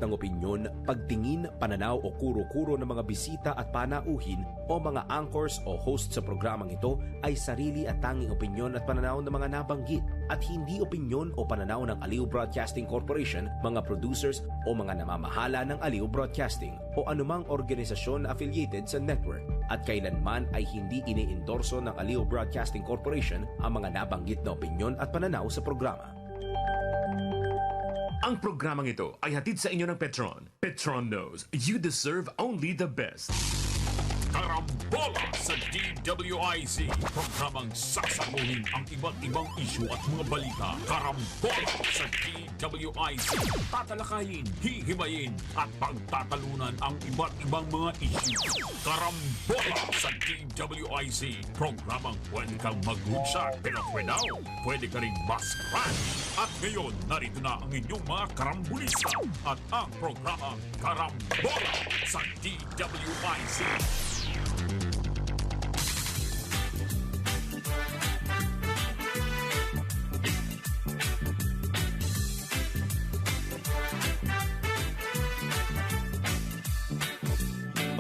ng opinyon, pagtingin, pananaw o kuro-kuro ng mga bisita at panauhin o mga anchors o host sa programang ito ay sarili at tanging opinyon at pananaw ng mga nabanggit at hindi opinyon o pananaw ng Aliw Broadcasting Corporation, mga producers o mga namamahala ng Aliw Broadcasting o anumang organisasyon na affiliated sa network at kailanman ay hindi iniendorso ng Aliw Broadcasting Corporation ang mga nabanggit na opinyon at pananaw sa programa. Ang programang ito ay hatid sa inyo ng Petron. Petron knows you deserve only the best. Karambola sa DWIZ. Programang sasaguhin ang iba't ibang isyu at mga balita. Karambola sa DWIZ. Tatalakayin, hihimayin at pagtatalunan ang iba't ibang mga isyu. Karambola sa DWIZ. Programang pwede kang mag-good pero pwede ka rin mas-crash. At ngayon, narito na ang inyong mga karambulista at ang programang Karambola sa DWIZ.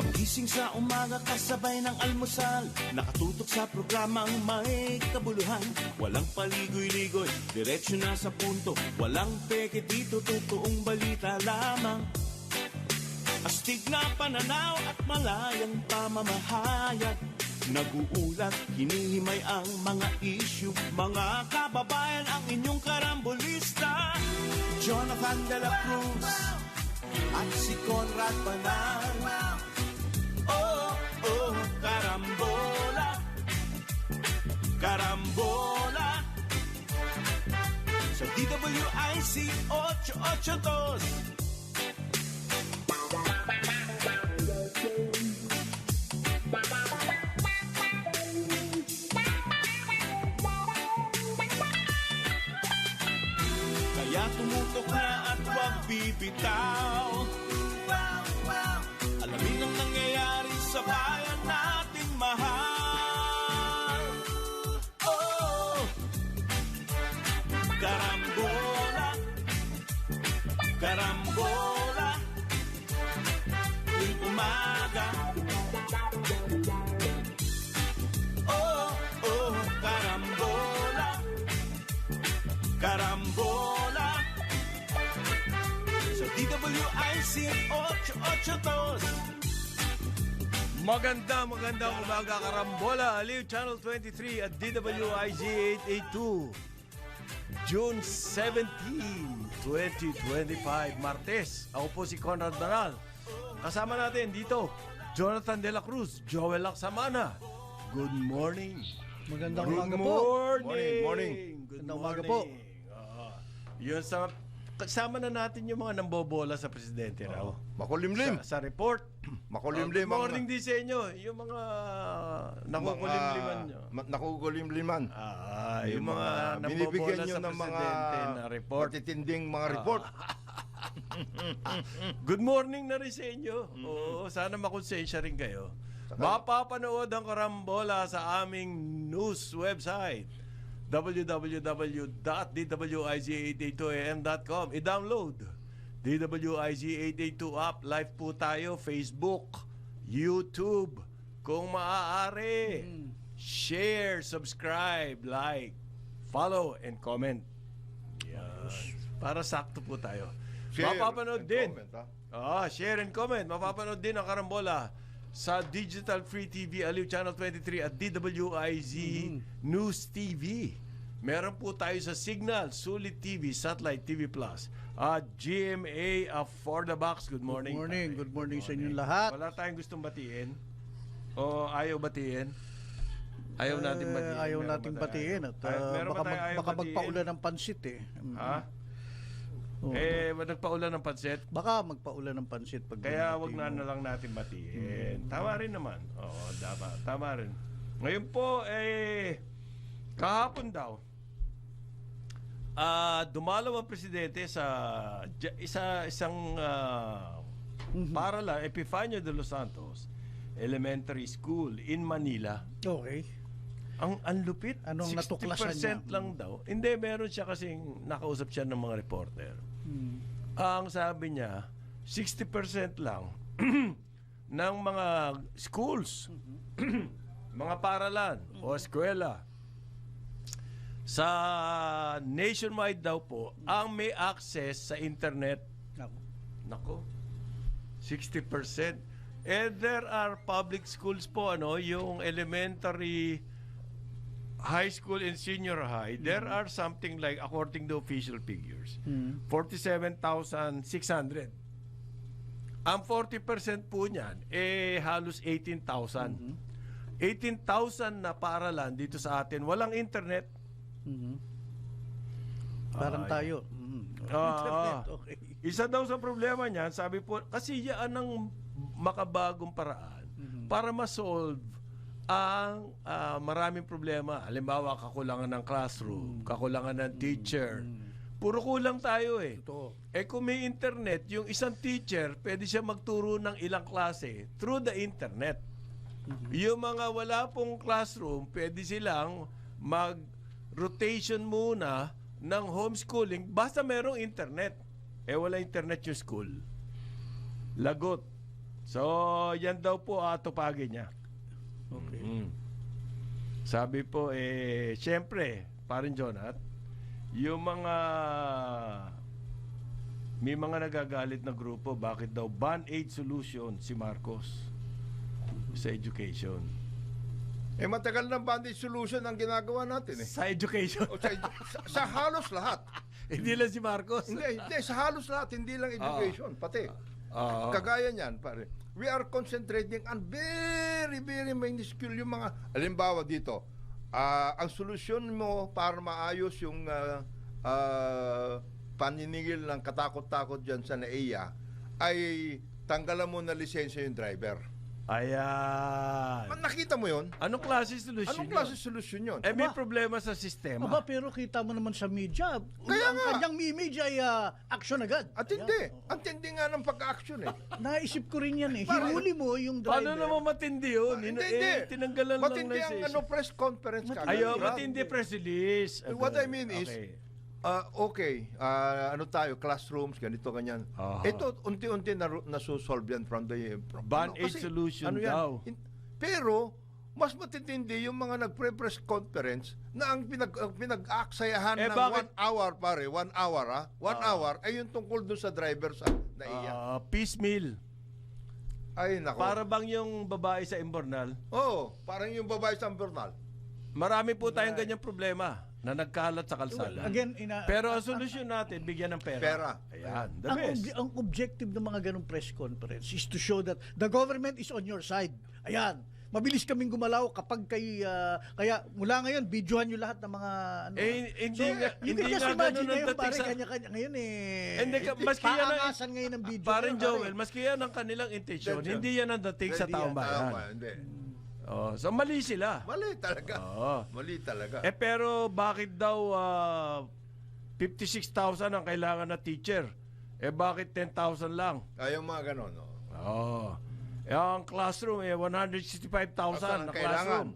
Pagising sa umaga kasabay ng almusal, nakatutok sa programang may kabuluhan. Walang paligoy-ligoy, diretsyo na sa punto. Walang peke dito, totoong balita lamang. Astig na pananaw at malayang pamamahayag. Nag-uulat, hinihimay ang mga issue. Mga kababayan, ang inyong karambulista, Jonathan De La Cruz at si Conrad Banal. Oh, oh, karambola, karambola sa DWIC 882. Kaya tumutok na at huwag bibitaw. Alamin ang nangyayari sa bayan nating mahal. Oh, karambola, karambola, tuwing umaga. Oh, oh, karambola, karambola sa DWIC 882. Magandang umaga, Karambola, Aliw Channel 23 at DWIZ 882. June 17, 2025, Martes. Ako po si Conrad Banal. Kasama natin dito, Jonathan De La Cruz, Joel Laksamana. Good morning. Magandang Good umaga po. morning. Good Magandang umaga po. Yun kasama na natin yung mga nambobola sa presidente raw. Makulimlim. Sa report. Makulimlim. Good morning din sa inyo. Yung mga nakukulimliman nyo. Nakukulimliman. Yung mga binibigyan nambobola nyo sa ng mga presidente na report. matitinding mga report. Good morning na rin sa inyo. Oo, sana makonsensya rin kayo. Mapapanood ang Karambola sa aming news website www.dwiz882am.com. I-download DWIZ882 app. Live po tayo, Facebook, YouTube. Kung maaari, share, subscribe, like, follow, and comment. Yan. Para sakto po tayo. Share Mapapanood and din. comment, Share and comment. Mapapanood din ang Karambola sa Digital Free TV, Aliw Channel 23 at DWIZ News TV. Meron po tayo sa Signal, Sulit TV, Satellite TV Plus, at GMA For The Box. Good morning. Good morning sa inyong lahat. Wala tayong gustong batiin? O ayaw batiin? Ayaw natin batiin. Ayaw nating batiin at baka magpaulan ng pansit eh. Ha? Nagpaulan ng pansit? Baka magpaulan ng pansit pag kaya wag na lang natin batiin. Tama rin naman. Oo, tama rin. Ngayon po, kahapon daw, dumalaw ang presidente sa isang paaralan, Epifanio de los Santos Elementary School in Manila. Okay. Ang lupit. Anong 60% natuklasan niya? lang daw. Hindi, meron siya kasing nakausap siya ng mga reporter. Ang sabi niya, 60% lang ng mga schools, mga paaralan o eskwela sa nationwide daw po ang may access sa internet. Nako. Nako. 60%. And there are public schools po, yung elementary, high school, and senior high. There are something like, according to official figures, 47,600. Ang 40% po niyan, halos 18,000. 18,000 na paaralan dito sa atin, walang internet. Parang tayo. Internet, okay. Isa daw sa problema niyan, sabi po, kasi yan ang makabagong paraan para ma-solve ang maraming problema. Halimbawa, kakulangan ng classroom, kakulangan ng teacher. Puro kulang tayo eh. Totoo. Kung may internet, yung isang teacher, pwede siya magturo ng ilang klase through the internet. Yung mga wala pong classroom, pwede silang mag-rotation muna ng homeschooling basta merong internet. Wala internet yung school. Lagot. So, yan daw po atupagin niya. Okay. Sabi po, siyempre, parin Jonat, yung may mga nagagalit na grupo, bakit daw Band-Aid solution si Marcos sa education? Matagal na bandage solution ang ginagawa natin eh. Sa education? O, sa halos lahat. Hindi lang si Marcos. Hindi, sa halos lahat, hindi lang education, pati. Kagaya niyan, pare. We are concentrating on very, very minuscule yung mga, halimbawa dito, ang solusyon mo para maayos yung paniningil ng katakot-takot dyan sa NAIA ay tanggalan mo na lisensya yung driver. Ayan. Nakita mo yun? Anong klase solusyon? Anong klase solusyon yun? May problema sa sistema. Aba, pero kita mo naman sa media. Kaya ang nga. kanyang image ay action agad. At hindi. Ang tindi nga ng pagka-action eh. Naisip ko rin yan eh. Pare, Hinuli mo yung driver. Paano naman matindi yun? Hindi. Tinanggalan lang Matindi ang lisensya. press conference ka. Ayaw, matindi press release. What I mean is, Okay. ano tayo, classrooms, ganito, ganyan. Aha. Ito, unti-unti nasusolve yan from the... Band-Aid kasi, solution yan? daw. Pero, mas matitindi yung mga nagpre-press conference na ang pinag-aaksayahan ng bakit? 1 hour, pare, 1 hour, 1 hour, ay yung tungkol dun sa driver sa NAIA. Piecemeal. Ay, nako. Para bang yung babae sa Imbornal? Oo, parang yung babae sa Bernal. Marami po tayong ganyang problema na nagkalat sa kalsada. Again, Pero ang solusyon natin, bigyan ng pera. Pera. Ayan, the best. ang objective ng mga ganong press conference is to show that the government is on your side. Ayan. Mabilis kaming gumalaw kapag kaya mula ngayon, videohan nyo lahat ng mga Hindi nga, you hindi can just nga imagine ganun ang ngayon, dating pare, sa... kanya-kanya ngayon Hindi maski yan ang... paangasan ngayon ng video. Parang ngayon, Joel, pare. maski yan ang kanilang intention, Intention. hindi yan ang dating sa Hindi taong yan. bayan. Hindi. So mali sila. Mali talaga. Oo. Mali talaga. Pero bakit daw 56,000 ang kailangan na teacher? Bakit 10,000 lang? Yung mga ganon. No? Ang classroom 165,000 na classroom.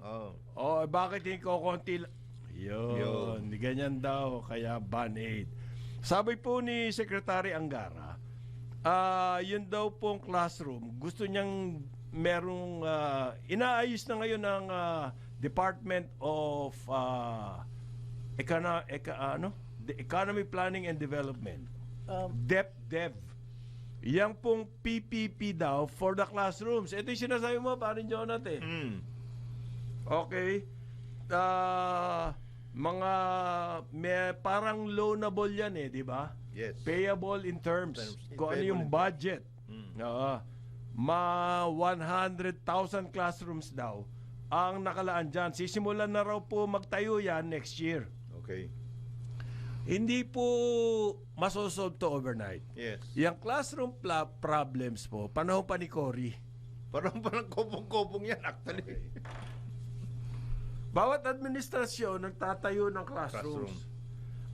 Bakit hindi ko konti lang? Yun. Ganyan daw, kaya Band-Aid. Sabi po ni Secretary Angara, yun daw pong classroom, gusto niyang merong inaayos na ngayon ng Department of Economy Planning and Development. DepDev. Yang pong PPP daw for the classrooms. Ito yung sinasabi mo, parin Jonathan. Okay. Parang loanable yan di ba? Yes. Payable in terms. Kung ano yung budget. 100,000 classrooms daw ang nakalaan dyan. Sisimulan na raw po magtayo yan next year. Okay. Hindi po masosolve to overnight. Yes. Yung classroom problems po, panahon pa ni Cory. Parang kopong-kopong yan actually. Bawat administrasyon nagtatayo ng classrooms.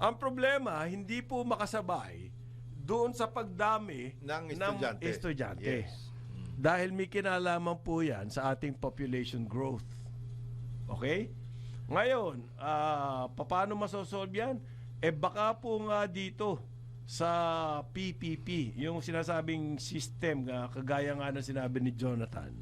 Ang problema, hindi po makasabay doon sa pagdami Ng estudyante. Yes. Dahil may kinalaman po yan sa ating population growth. Okay? Ngayon, paano masosolve yan? Baka po nga dito sa PPP, yung sinasabing system kagaya nga ng sinabi ni Jonathan,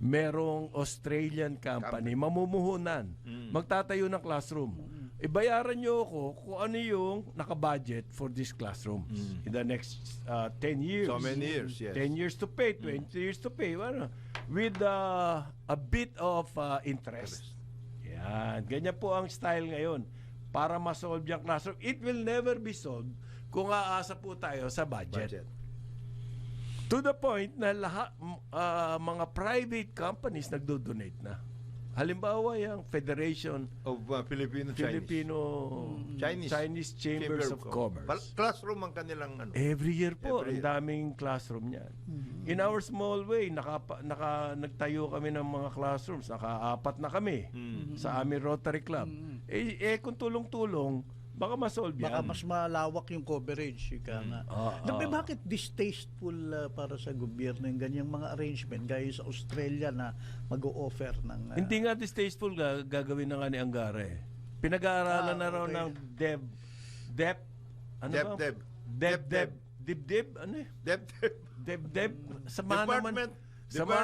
merong Australian company, mamumuhunan, magtatayo ng classroom. Ibayaran nyo ako kung ano yung nakabudget for this classroom in the next 10 years. So many years, yes. 10 years to pay, 20 years to pay. Ano, with a bit of interest. Yan. Ganyan po ang style ngayon para ma-solve yung classroom. It will never be solved kung aasa po tayo sa budget. To the point na lahat mga private companies nagdo-donate na. Halimbawa yung Federation Of Filipino Chinese Chambers of Commerce. Classroom ang kanilang ano. Every year po, Every ang daming classroom niyan. In our small way, nagtayo kami ng mga classrooms. Naka-4 na kami sa aming Rotary Club. Kung tulong-tulong, baka ma-solve yan. Baka mas malawak yung coverage. Ika nga. Bakit distasteful para sa gobyerno yung ganyang mga arrangement gaya sa Australia na mag-o-offer ng... Hindi nga distasteful gagawin na nga ni Angara eh. Pinag-aaralan na raw ng DEP. Ano ba? DEP. Ano eh? DEP. Sama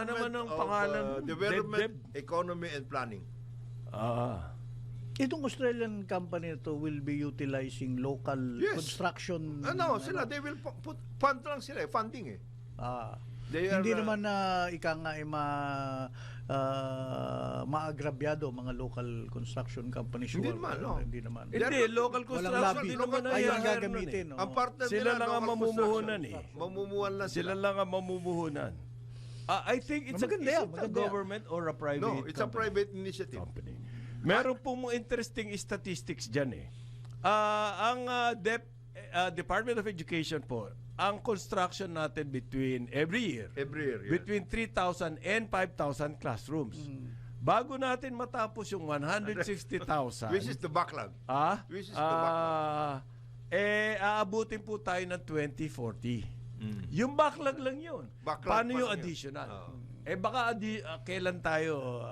naman ng pangalan. Development, Economy and Planning. Itong Australian company na to will be utilizing local construction. Sila, they will put fund lang sila, funding eh. Hindi naman na ika nga maagrabyado mga local construction companies. Hindi naman, no? Hindi naman. Hindi, local construction din naman ay ang gagamitin. No? Ang partner Sila nila, lang ang local mamumuhunan construction. Mamumuhan lang Sila lang ang mamumuhunan. I think it's Maganda a government or a private No, it's a company? private initiative. Company. Meron pong interesting statistics dyan eh. Ang Department of Education po, ang construction natin every year, Yeah. between 3,000 and 5,000 classrooms. Bago natin matapos yung 160,000, Which is the backlog. Which is the backlog. aabutin po tayo ng 2040. Yung backlog lang yun. Backlog Paano pa yung lang yun. additional? Baka kailan tayo,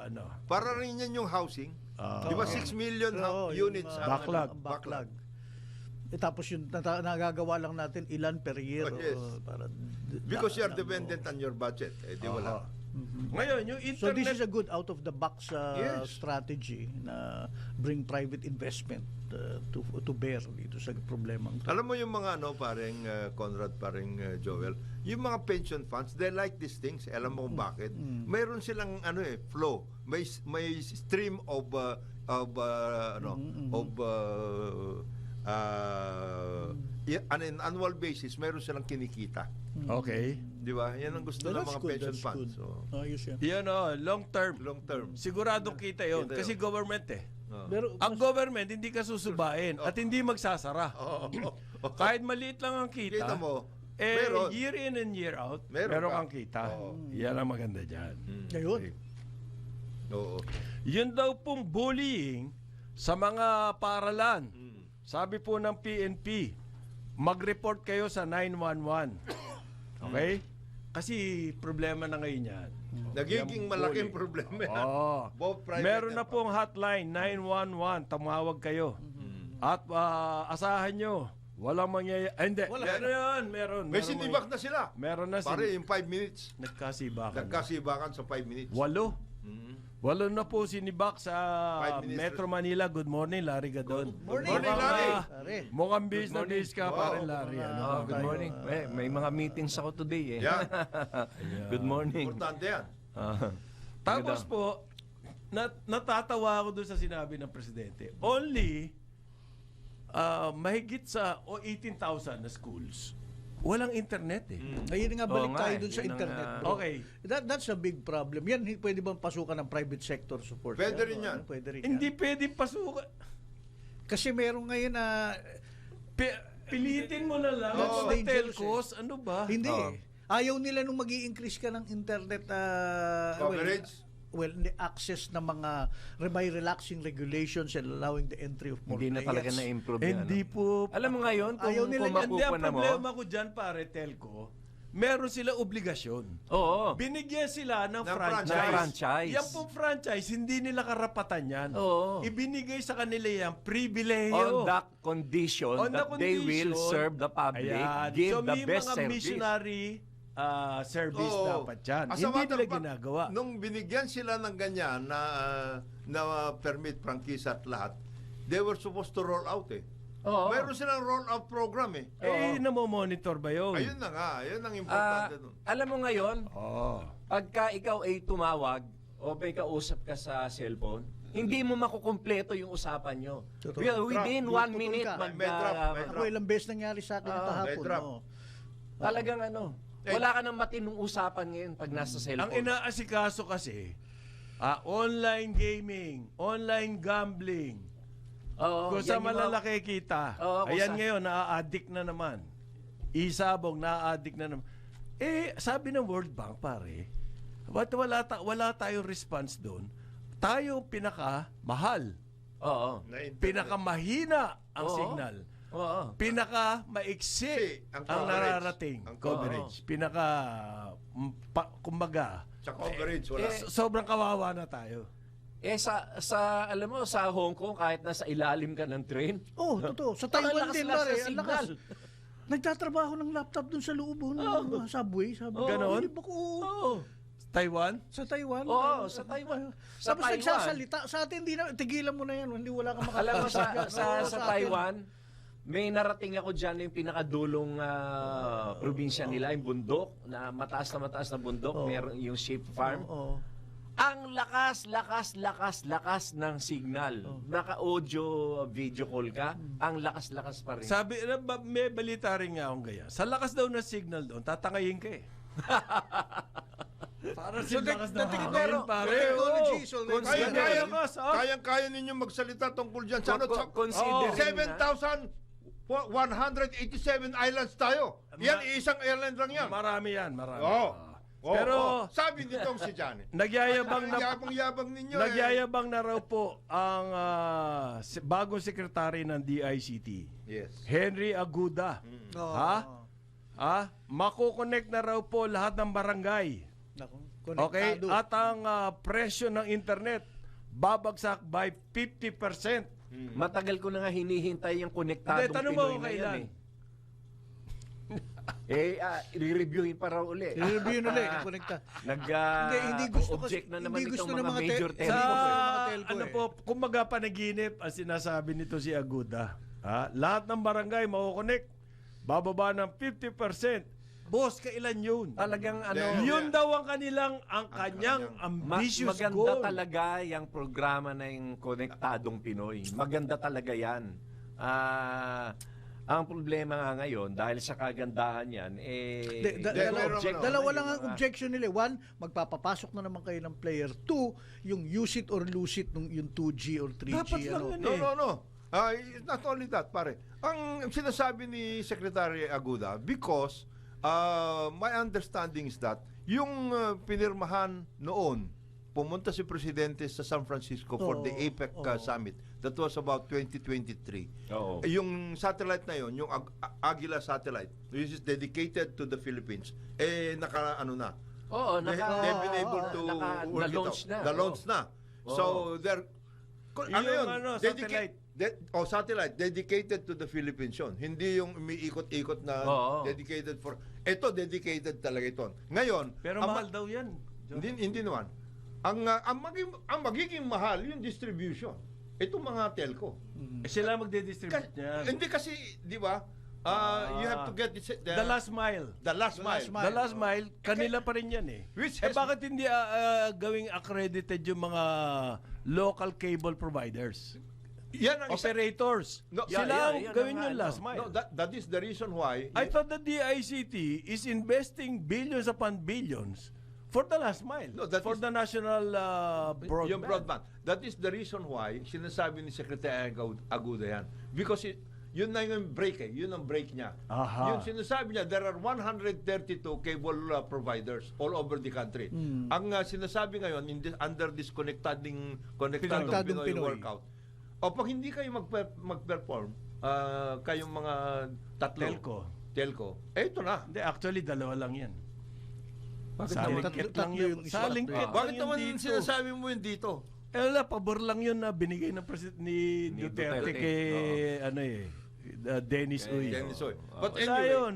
Para rin yan yung housing. Di ba 6 million units ang Backlog. Tapos yung nagagawa lang natin ilan per year. Yes. Because you are dependent on your budget. Di wala. Ngayon, yung So this internet... is a good out-of-the-box Yes. strategy na bring private investment to bear dito sa problemang to. Alam mo yung mga pareng Conrad, pareng Joel, yung mga pension funds, they like these things. Alam mo kung bakit? Mayroon silang flow. May stream of on an annual basis, mayroon silang kinikita. Okay. Di ba? Yan ang gusto ng mga pension funds. So, Ayos yan. Yan long term. long term. Siguradong kita yun. Kita yun. Kasi government eh. Pero Ang government hindi ka susubain at hindi magsasara. Kahit maliit lang ang kita, Kita mo, meron. year in and year out, Meron meron ka. kang kita. Yan ang maganda dyan. ngayon, Oo. Yun daw pong bullying sa mga paaralan. Sabi po ng PNP, mag-report kayo sa 911. Okay? Kasi problema na ngayon yan. Nagiging Yung malaking bullying. problema. Oh. Both private Meron and na pong hotline 911, tumawag kayo. At asahan nyo, walang mangyayari. Hindi, meron. May sinibak na sila. Meron na Pare, in 5 minutes. nagkasibakan. Nagkasibakan sa 5 minutes. 8 na po sinibak sa 5 minutes. Metro Manila. Good morning, Larry Gadon. Morning, Larry. Mukhang bis na bis ka, pare Larry. Good morning. May mga meetings ako today eh. Yeah. Good morning. Importante yan. Tapos po, natatawa ako doon sa sinabi ng presidente. Only mahigit sa 18,000 na schools. Walang internet eh. ayun nga balik Oo nga tayo eh. dun sa Yun ang, internet. Bro. Okay. That's a big problem. Yan, pwede bang pasukan ng private sector support? Pwede rin yan. Pwede rin Hindi yan. pwede pasukan. Kasi meron ngayon na Pilitin mo na lang That's ang mga dangerous, telcos. Ano ba? hindi. Ayaw nila nung mag-i-increase ka ng internet Coverage? Well, the access ng mga by relaxing regulations and allowing the entry of more Hindi na players. talaga na-improve yan. Hindi po. Alam mo ngayon, kung, Ayaw nila kung yan. Hindi, ang makukuha na mo, problema ko dyan, pare, telco, meron sila obligasyon. Oo. Binigyan sila ng Ng franchise. franchise. Yan pong franchise, hindi nila karapatan yan. Oo. Ibinigay sa kanila yan, pribileyo. On the condition On the that they will condition, serve the public, ayan. give So, the may best mga service. missionary service Oo. dapat yan. As a Hindi matter nila of fact, ginagawa. Nung binigyan sila ng ganyan na permit, prangkisa at lahat, they were supposed to roll out eh. Oo. Mayroon silang roll-out program eh. Namomonitor ba yun? Ayun na nga, ayun ang importante dun. Alam mo ngayon, Oh. pagka ikaw ay tumawag o may kausap ka sa cellphone, hindi mo makukumpleto yung usapan nyo. Totoo. Within Drop. 1 minute, May drop, may drop. Ako ilang beses nangyari sa akin kahapon. may drop. No? talagang wala ka nang matinong usapan ngayon pag nasa Ang cellphone. inaasikaso kasi, online gaming, online gambling, Oo, kung yan sa yung malalaki kita, Oo, kung ayan sa- ngayon, naa-addict na naman. Isabong, naa-addict na naman. Sabi ng World Bank, pare, wala tayong response doon. Tayo pinakamahal, Oo. pinakamahina ang Oo. signal, Oo. pinakamaiksi ang ang coverage. nararating. Ang Coverage. Kumbaga, Sa coverage, wala. sobrang kawawa na tayo. Sa alam mo, sa Hong Kong, kahit nasa ilalim ka ng train, Oh, totoo. Sa Ang Taiwan lakas din, lang sa pare. Ang signal. lakas. Nagtatrabaho ng laptop dun sa loob ng subway. Sabi, Ganon? "Hindi ba ko?" Oo. Taiwan? Sa Taiwan. Oo, sa Taiwan. Sa Tapos Taiwan. nagsasalita. Sa atin, hindi na, tigilan mo na yan. Hindi wala kang makakasal. Alam mo, sa atin. Taiwan, may narating ako dyan yung pinakadulong probinsya nila, yung bundok, na mataas na bundok, meron yung sheep farm. Oo. Ang lakas ng signal. Naka-audio, video call ka, ang lakas pa rin. Sabi, may balita rin nga akong gaya. Sa lakas daw ng signal doon, tatangayin ka eh. Para sa lakas ng hangin, pare. Technology is Oo. already Kaya- there. Kayang-kaya ninyo magsalita tungkol dyan. Sa Consider 7,187 islands tayo. Yan, isang airline lang yan. Marami yan, marami. Pero, Pero- sabi nitong si Johnny, Nagyayabang ang na yabang-yabang ninyo Nagyayabang na raw po ang bagong sekretary ng DICT, Yes. Henry Aguda. Ha? Makukonect na raw po lahat ng barangay. Naku, Okay? konektado. At ang presyo ng internet babagsak by 50%. Matagal ko na nga hinihintay yung konektadong Hindi, tanong mo Pinoy na kailan? yan i-reviewin pa raw uli. I-review na ulit, konekta. Hindi gusto object na naman hindi gusto itong ng mga mga major te- Sa Hindi telco. gusto ng mga telco ano eh. po, kumbaga panaginip ang sinasabi nito si Aguda. Lahat ng barangay makukonect, bababa ng 50%. Boss, kailan yun? Talagang Yun daw ang ang kanyang ambitious maganda goal. talaga yung programa na yung Konektadong Pinoy. Maganda talaga yan. Ang problema nga ngayon, dahil sa kagandahan yan, Dalawa lang ang objection nila. One, magpapapasok na naman kayo ng player. Two, yung use it or lose it, yung 2G or 3G. Dapat lang yun eh. No. Not only that, pare. Ang sinasabi ni Secretary Aguda, because my understanding is that yung pinirmahan noon, pumunta si Presidente sa San Francisco for the APEC summit. That was about 2023. Oo. Yung satellite na yon, yung Agila satellite, which is dedicated to the Philippines, naka-ano na. Oo, They've been able to work it na-launch out. na. Na-launch na. So, they're... Ano Yung yun? satellite. Satellite. Dedicated to the Philippines yun. Hindi yung umiikot-ikot na Oo. dedicated for... Ito, dedicated talaga ito. Ngayon... Pero ang mahal daw yan. Hindi naman. Ang magiging mahal yung distribution. Itong mga telco. Sila magde-distribute niyan. Hindi kasi, di ba? You have to get The last mile. The last mile. The last mile, kanila pa rin yan eh. Which Eh has- bakit hindi gawing accredited yung mga local cable providers? Yan ang isa. Operators. No, Sila ang yan gawin ang yung last No, mile. that is the reason why. I thought the DICT is investing billions upon billions for the last mile. No, that for is- the national broadband. Yung broadband. That is the reason why sinasabi ni Secretary Aguda yan. Because yun na yung break eh. Yun ang break niya. Aha. Yung sinasabi niya, there are 132 cable providers all over the country. Ang sinasabi ngayon, under this Konektadong Konektadong Pinoy Pinoy. workout, o pag hindi kayo mag-perform, kayong mga tatlo, Telco. telco. Ito na. Hindi, actually, dalawa lang yan. Bakit Sa naman? lingkit Tatlo lang yung yun. isa, Sa tatlo lingkit yun. lang Bakit yun naman dito. sinasabi mo yun dito? Wala, pabor lang yun na binigay ng president ni Duterte Duterte. kay, Dennis Uy. Dennis Uy. But Wala anyway, yun.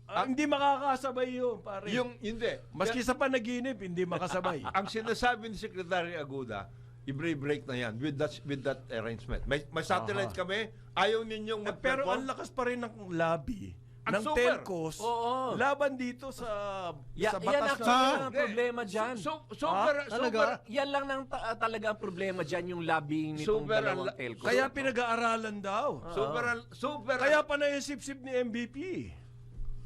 Hindi makakasabay yun, pare. hindi. Maski sa panaginip, hindi makasabay. Ang sinasabi ni Secretary Aguda, i-break na yan with that arrangement. May satellites kami, ayaw ninyong Pero mag-perform. ang lakas pa rin ng lobby Ang ng super. telcos Oo. laban dito sa Yan batas actually na. ang problema dyan. Super. Talaga? Yan lang talaga ang problema dyan, yung lobbying nitong Super, dalawang telco. Kaya pinag-aaralan daw. Super. Kaya pa na yung sip-sip ni MVP.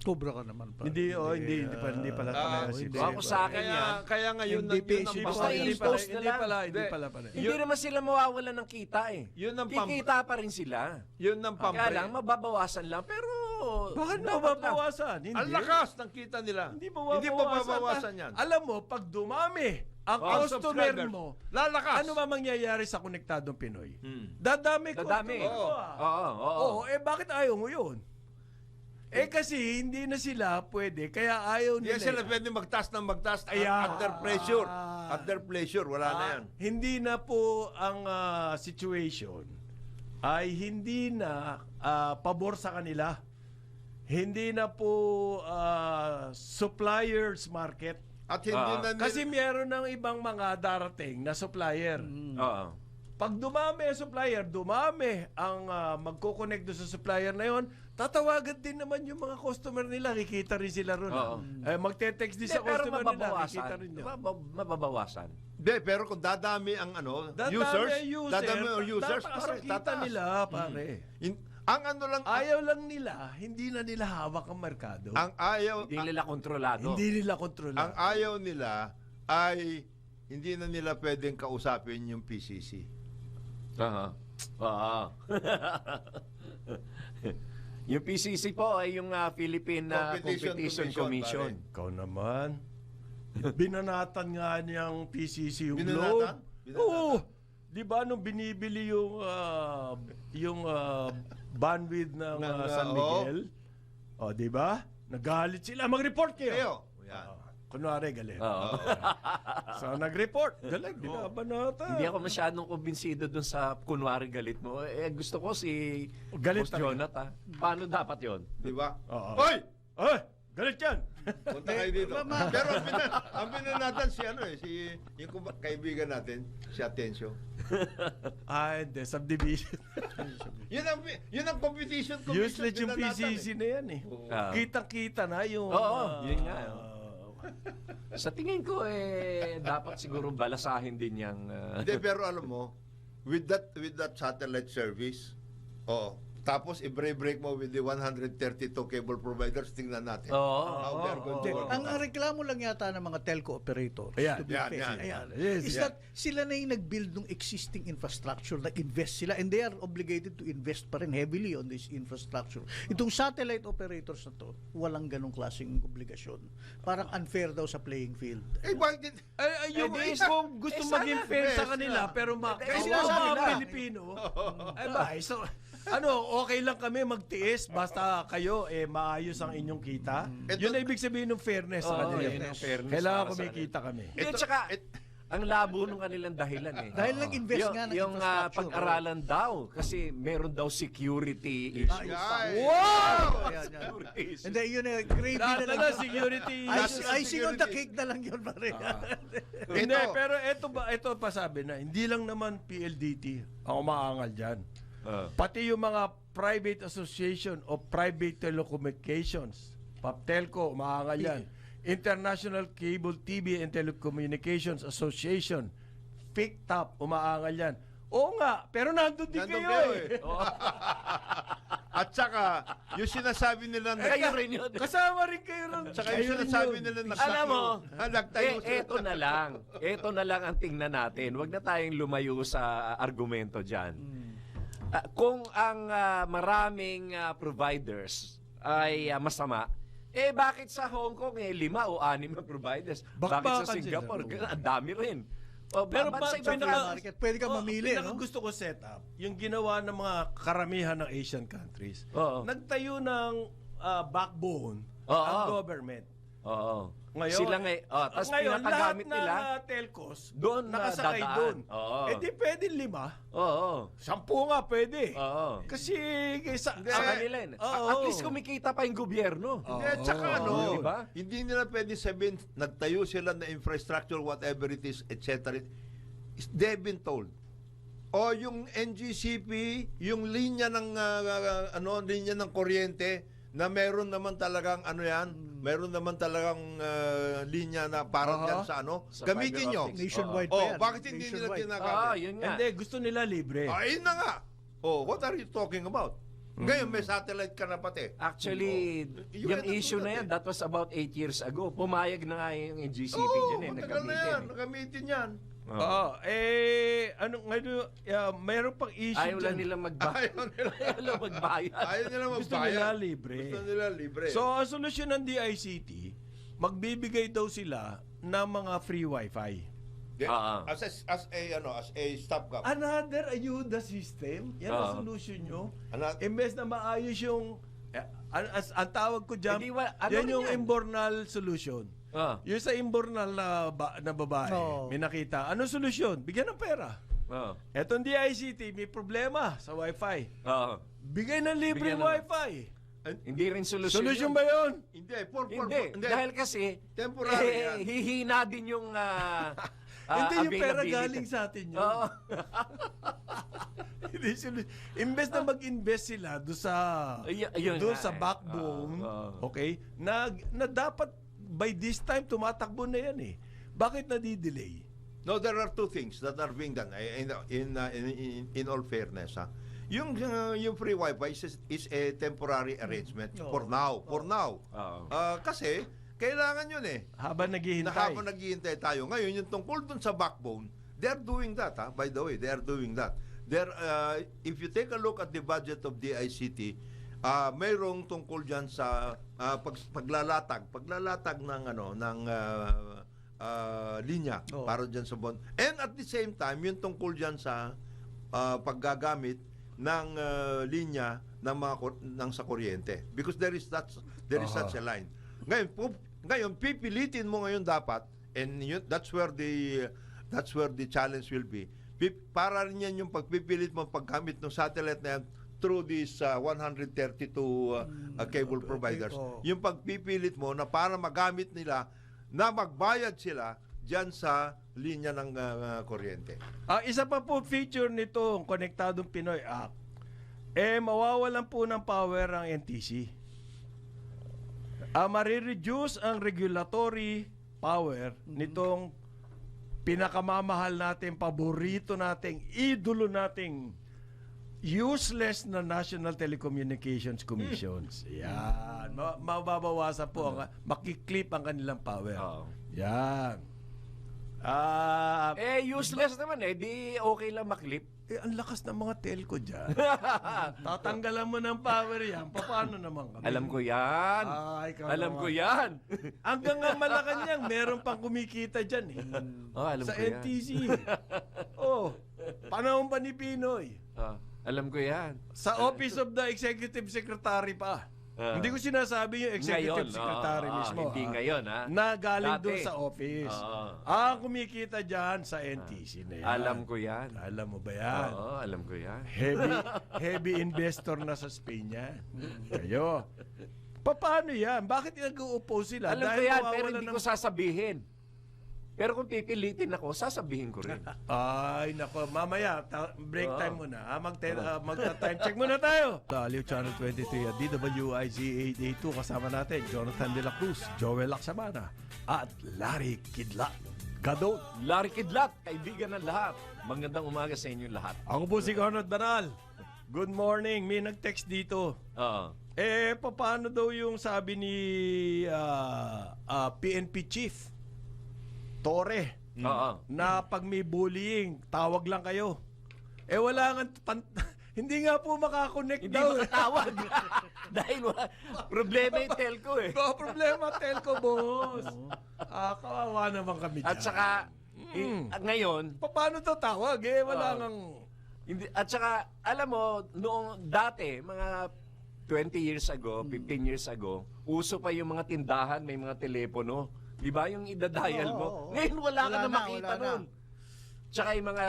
Cobra ka naman pa. Hindi pala panay yung sip-sip. Ako sa akin yan. Kaya ngayon MVP, basta Hindi i-post na lang. Hindi pala panay. Hindi naman sila mawawalan ng kita eh. Yun ang Kikita pa rin sila. Yun ang Kaya lang, mababawasan lang. Pero, Bakit dapat lang. mababawasan? Hindi. Ang lakas ng kita nila. Hindi Hindi mababawasan yan. Alam mo, pag dumami ang Ang customer subscribers, mo, lalakas. ano ba mangyayari sa konektadong Pinoy? Dadami Dadami. customer mo. Oo. Bakit ayaw mo yun? Kasi hindi na sila pwede, kaya ayaw Hindi nila. sila pwede magtaas ng magtaas Ayan. under pressure. Under pressure, wala na yan. Hindi na po ang situation ay hindi na pabor sa kanila. Hindi na po suppliers market. At hindi na Kasi meron ng ibang mga darating na supplier. Oo. Pag dumami ang supplier, dumami ang magkoconnect doon sa supplier na yon, tatawagan din naman yung mga customer nila. Kikita rin sila ron. Oo. Magte-text din Hindi, sa pero customer nila. Kikita rin yun. mababawasan. Hindi, pero kung dadami ang Dadami ang users, tataas ang kita tataas. nila, pare. Ang ano lang, Ayaw lang nila, hindi na nila hawak ang merkado. ang ayaw, Hindi nila kontrolado. Hindi nila kontrolado. ang ayaw nila ay hindi na nila pwedeng kausapin yung PCC. Oo. Yung PCC po ay yung Philippine Competition Commission. Ikaw naman. Binanatan nga niyang PCC yung Binanatan? globe. Oo. Di ba nung binibili yung bandwidth ng San Miguel? Di ba? Nagalit sila. Mag-report kayo. Kayo. Yan. Kunwari, galit. Oo. So, nag-report. Galit. Binabanatan. Hindi ako masyadong kumbinsido dun sa kunwari galit mo. Gusto ko si Galit Boss talaga. Jonathan. Paano dapat yon? Di ba? Oo. Hoy! Ay! Galit yan! Punta kayo dito. Pero ang binanatan si yung kaibigan natin, si Atencio. Hindi. Subdivision. Yun ang competition commission. Useless yung binanatan PCC na yan eh. Ah. Kitang-kita na yung... Oo, yun nga. Sa tingin ko dapat siguro balasahin din yung Hindi, pero alam mo, with that satellite service, tapos i-break mo with the 132 cable providers, tingnan natin. How they are going to work. Ang reklamo lang yata ng mga telco operators, Ayan, to be yan, fair, yan. Yes, is that sila na yung nag-build ng existing infrastructure, nag-invest sila, and they are obligated to invest pa rin heavily on this infrastructure. Itong satellite operators na to, walang ganong klaseng obligasyon. Parang unfair daw sa playing field. Bakit? Yung kung gusto sana, maging fair sa best kanila, na. pero Kaya kasi sinasabi mga nila. Pilipino, so, okay lang kami magtiis basta kayo maayos ang inyong kita. Yun na ibig sabihin ng fairness sa kanila. yun ang fairness Kailangan para sa kumikita kami. Hindi, tsaka, ang labo ng kanilang dahilan Dahil nag-invest nga ng yung infrastructure. pag-aralan daw, kasi meron daw security issues. Wow! Ayan, yan. Hindi, yun eh, gravy na Lahat lang. na security. Icing on the cake na lang yun, pare. Hindi, pero ito pa sabi na, hindi lang naman PLDT ang umaangal dyan. Pati yung mga private association o private telecommunications, PAPTELCO, umaangal yan. International Cable TV and Telecommunications Association, PICTAP, umaangal yan. Oo nga, pero nandun din Nandun kayo kayo At saka, yung sinasabi nila na... Kayo rin yun. Kasama rin kayo ron. Tsaka yung sinasabi nila na... Alam mo, nagtayo eto na lang. Eto na lang ang tingnan natin. Huwag na tayong lumayo sa argumento dyan. Kung ang maraming providers ay masama, bakit sa Hong Kong 5 o 6 na providers? Bakit Bakbakan sa Singapore? sila. Ang dami rin. Pero Ba't sa ibang market, pwede ka mamili, no? gusto ko set up, yung ginawa ng mga karamihan ng Asian countries. Oo. Nagtayo ng backbone Oo. ang government. Oo. Ngayon, Sila tapos ngayon, pinakagamit lahat nila. ng telcos Doon na nakasakay dadaan. doon. Oo. Eh di pwede 5. Oo. 10 nga pwede. Oo. Kasi Sa kanila yun. Oo. At least kumikita pa yung gobyerno. Hindi, tsaka Oo. Diba? hindi nila pwede sabihin, nagtayo sila na infrastructure, whatever it is, etc. They've been told. O yung NGCP, yung linya ng linya ng kuryente na meron naman talagang meron naman talagang linya na parang yan sa Sa gamitin fiber nyo. optics. Nationwide pa yan. Bakit hindi nila Nationwide. ginagamit? Yun nga. Hindi, gusto nila libre. Ayun na nga. What are you talking about? Ngayon may satellite ka na pati. Actually, You yung cannot issue do na that yan, that was about 8 years ago. Pumayag na nga yung GCP dyan eh. matagal na yan. Nagkamitin. Nagamitin yan. Ngayon, mayroon pang issue Ayaw lang dyan. nila magbayad. Ayaw nila. Ayaw lang magbayad. Ayaw nila magbayad. Gusto nila libre. Gusto nila libre. So, ang solusyon ng DICT, magbibigay daw sila ng mga free wifi. As a stopgap. Another ayuda system. Yan ang solution nyo. Imbes na maayos yung ang tawag ko dyan, Hindi, ano yan rin yung yan? imbornal solution. Yung sa imbornal na babae, Oo. may nakita. Anong solusyon? Bigyan ng pera. Etong DICT, may problema sa wifi. Bigay ng libre Bigyan ng- wifi. Hindi rin solusyon. Solution yun. ba yun? Hindi, Hindi. Dahil kasi, Temporary yan. hihina din yung Hindi yung pera availability. galing sa atin yun. Oo. Hindi imbes na mag-invest sila Yun doon nga sa eh. backbone, Oo. okay? Na dapat by this time tumatakbo na yan eh. Bakit nadidelay? No, there are two things that are being done in all fairness. Yung free wifi is a temporary arrangement for now. Oo. Kasi kailangan yun eh. Habang naghihintay. Habang naghihintay tayo. Ngayon, yung tungkol dun sa backbone, they're doing that. By the way, they're doing that. If you take a look at the budget of DICT, mayroong tungkol diyan sa paglalatag ng linya para diyan sa bond. And at the same time, yung tungkol diyan sa paggagamit ng linya ng sa kuryente, because there is such a line. Ngayon pipilitin mo ngayon dapat, and that's where the challenge will be. Para rin yan yung pagpipilit mo paggamit ng satellite na yan through these 132 cable providers. Yung pagpipilit mo na para magamit nila na magbayad sila dyan sa linya ng kuryente. Isa pa po feature nitong Konektadong Pinoy app, mawawalan po ng power ang NTC. Marireduce ang regulatory power nitong pinakamamahal natin, paborito nating, idolo nating useless na National Telecommunications Commissions. Yan. Mababawasan po, makiklip ang kanilang power. Oo. Yan. Useless naman eh. Di okay lang maklip. Ang lakas ng mga telco dyan. Tatanggalan mo ng power yan. Paano naman kami? Alam ko yan. Ikaw Alam naman. ko yan. Hanggang nga Malacanang, meron pang kumikita dyan eh. Alam Sa ko yan. NTC. Panahon pa ni Pinoy. Alam ko yan. Sa Office of the Executive Secretary pa. Hindi ko sinasabi yung Executive Secretary mismo. Hindi ngayon, ha? Na galing Dati. doon sa office. Kumikita dyan sa NTC na yan. Alam ko yan. Alam mo ba yan? Oo, alam ko yan. Heavy investor na sa Spain yan. Kayo. Paano yan? Bakit nag-oppose sila? Alam ko Dahil yan, mawawala pero hindi ng- ko sasabihin. Pero kung pipilitin ako, sasabihin ko rin. Ay, nako. Mamaya, break time muna. Magta-time check muna tayo. Aliw Channel 23 at DWIZ 882. Kasama natin, Jonathan De La Cruz, Joel Lacsamana, at Larry Kidlat. Gadot. Larry Kidlat, kaibigan ng lahat. Magandang umaga sa inyo lahat. Ako po si Conrad Banal. Good morning. May nag-text dito. Oo. Paano daw yung sabi ni PNP Chief Torre Oo. na pag may bullying, tawag lang kayo. Wala nga, hindi nga po makakonect Hindi daw. makatawag. Dahil problema yung telco eh. Problema, telco, boss. Kawawa naman kami dyan. At saka, ngayon, Paano to tawag? Wala ngang... hindi, at saka, alam mo, noong dati, mga 20 years ago, 15 years ago, uso pa yung mga tindahan, may mga telepono. Di ba? Yung idadial mo. Oo. Ngayon wala ka Wala na na, makita wala na. nun. Tsaka yung mga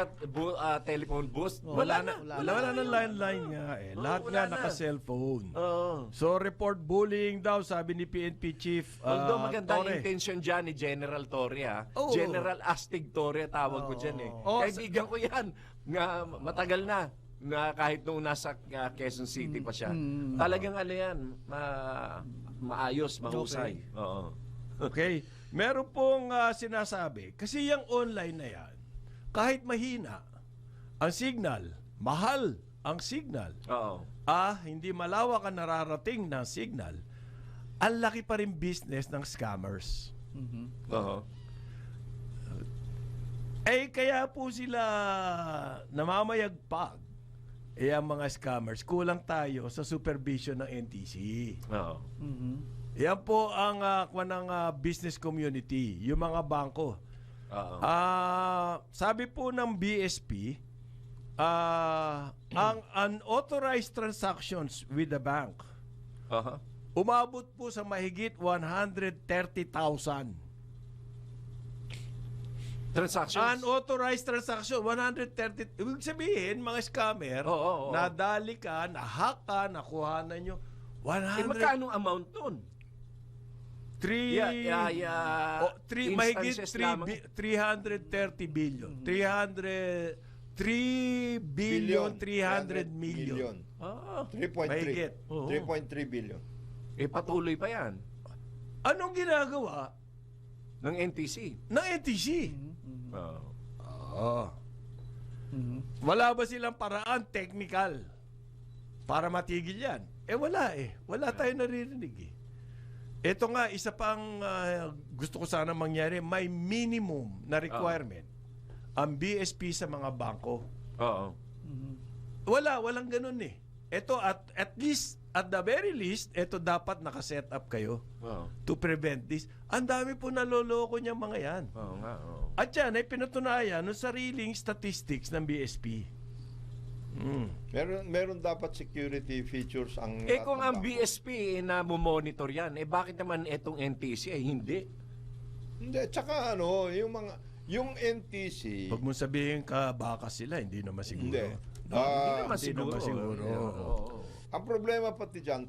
telephone booth, Wala na Wala ng landline nga eh. Lahat wala nga na. naka-cellphone. Oo. So report bullying daw, sabi ni PNP Chief Although maganda Torre. yung intention dyan ni General Torre, ha? Oo. General Astig Torre, tawag ko dyan eh. Oo. Kaibigan ko yan. Nga, matagal na kahit nung nasa Quezon City pa siya. Talagang ano yan, maayos, mahusay. Oo. Okay. Meron pong sinasabi, kasi yung online na yan, kahit mahina ang signal, mahal ang signal, Oo. hindi malawak ang nararating ng signal, ang laki pa rin business ng scammers. Oo. Kaya po sila namamayagpag. Ang mga scammers, kulang tayo sa supervision ng NTC. Oo. Yan po ang ng business community, yung mga bangko. Oo. Sabi po ng BSP, ang unauthorized transactions with the bank Oo. umabot po sa mahigit 130,000. Transactions. Unauthorized transaction, 130. Ibig sabihin, mga scammer, Oo. nadali ka, nahack ka, nakuhanan nyo, 100. Magkano amount dun? 3 mahigit instances lamang. 330 billion. 3 billion 300 million. Ah. 3.3. Mahigit. 3.3 billion. Patuloy pa yan. Anong ginagawa Ng NTC. ng NTC? Oo. Wala ba silang paraan technical para matigil yan? Wala eh. Wala tayong naririnig eh. Ito nga, isa pang gusto ko sana mangyari, may minimum na requirement ang BSP sa mga bangko. Oo. Walang ganun eh. Ito at least, at the very least, ito dapat nakaset up kayo Oo. to prevent this. Ang dami po naloloko niya mga yan. Oo nga. Oo. At yan ay pinatunayan ng sariling statistics ng BSP. Meron dapat security features ang Kung ang bangko. BSP na monitor yan, bakit naman itong NTC ay hindi? Hindi, tsaka yung NTC, Huwag mong sabihin ka baka sila, hindi naman siguro. hindi. Hindi naman hindi naman siguro. Oo. Ang problema pati dyan,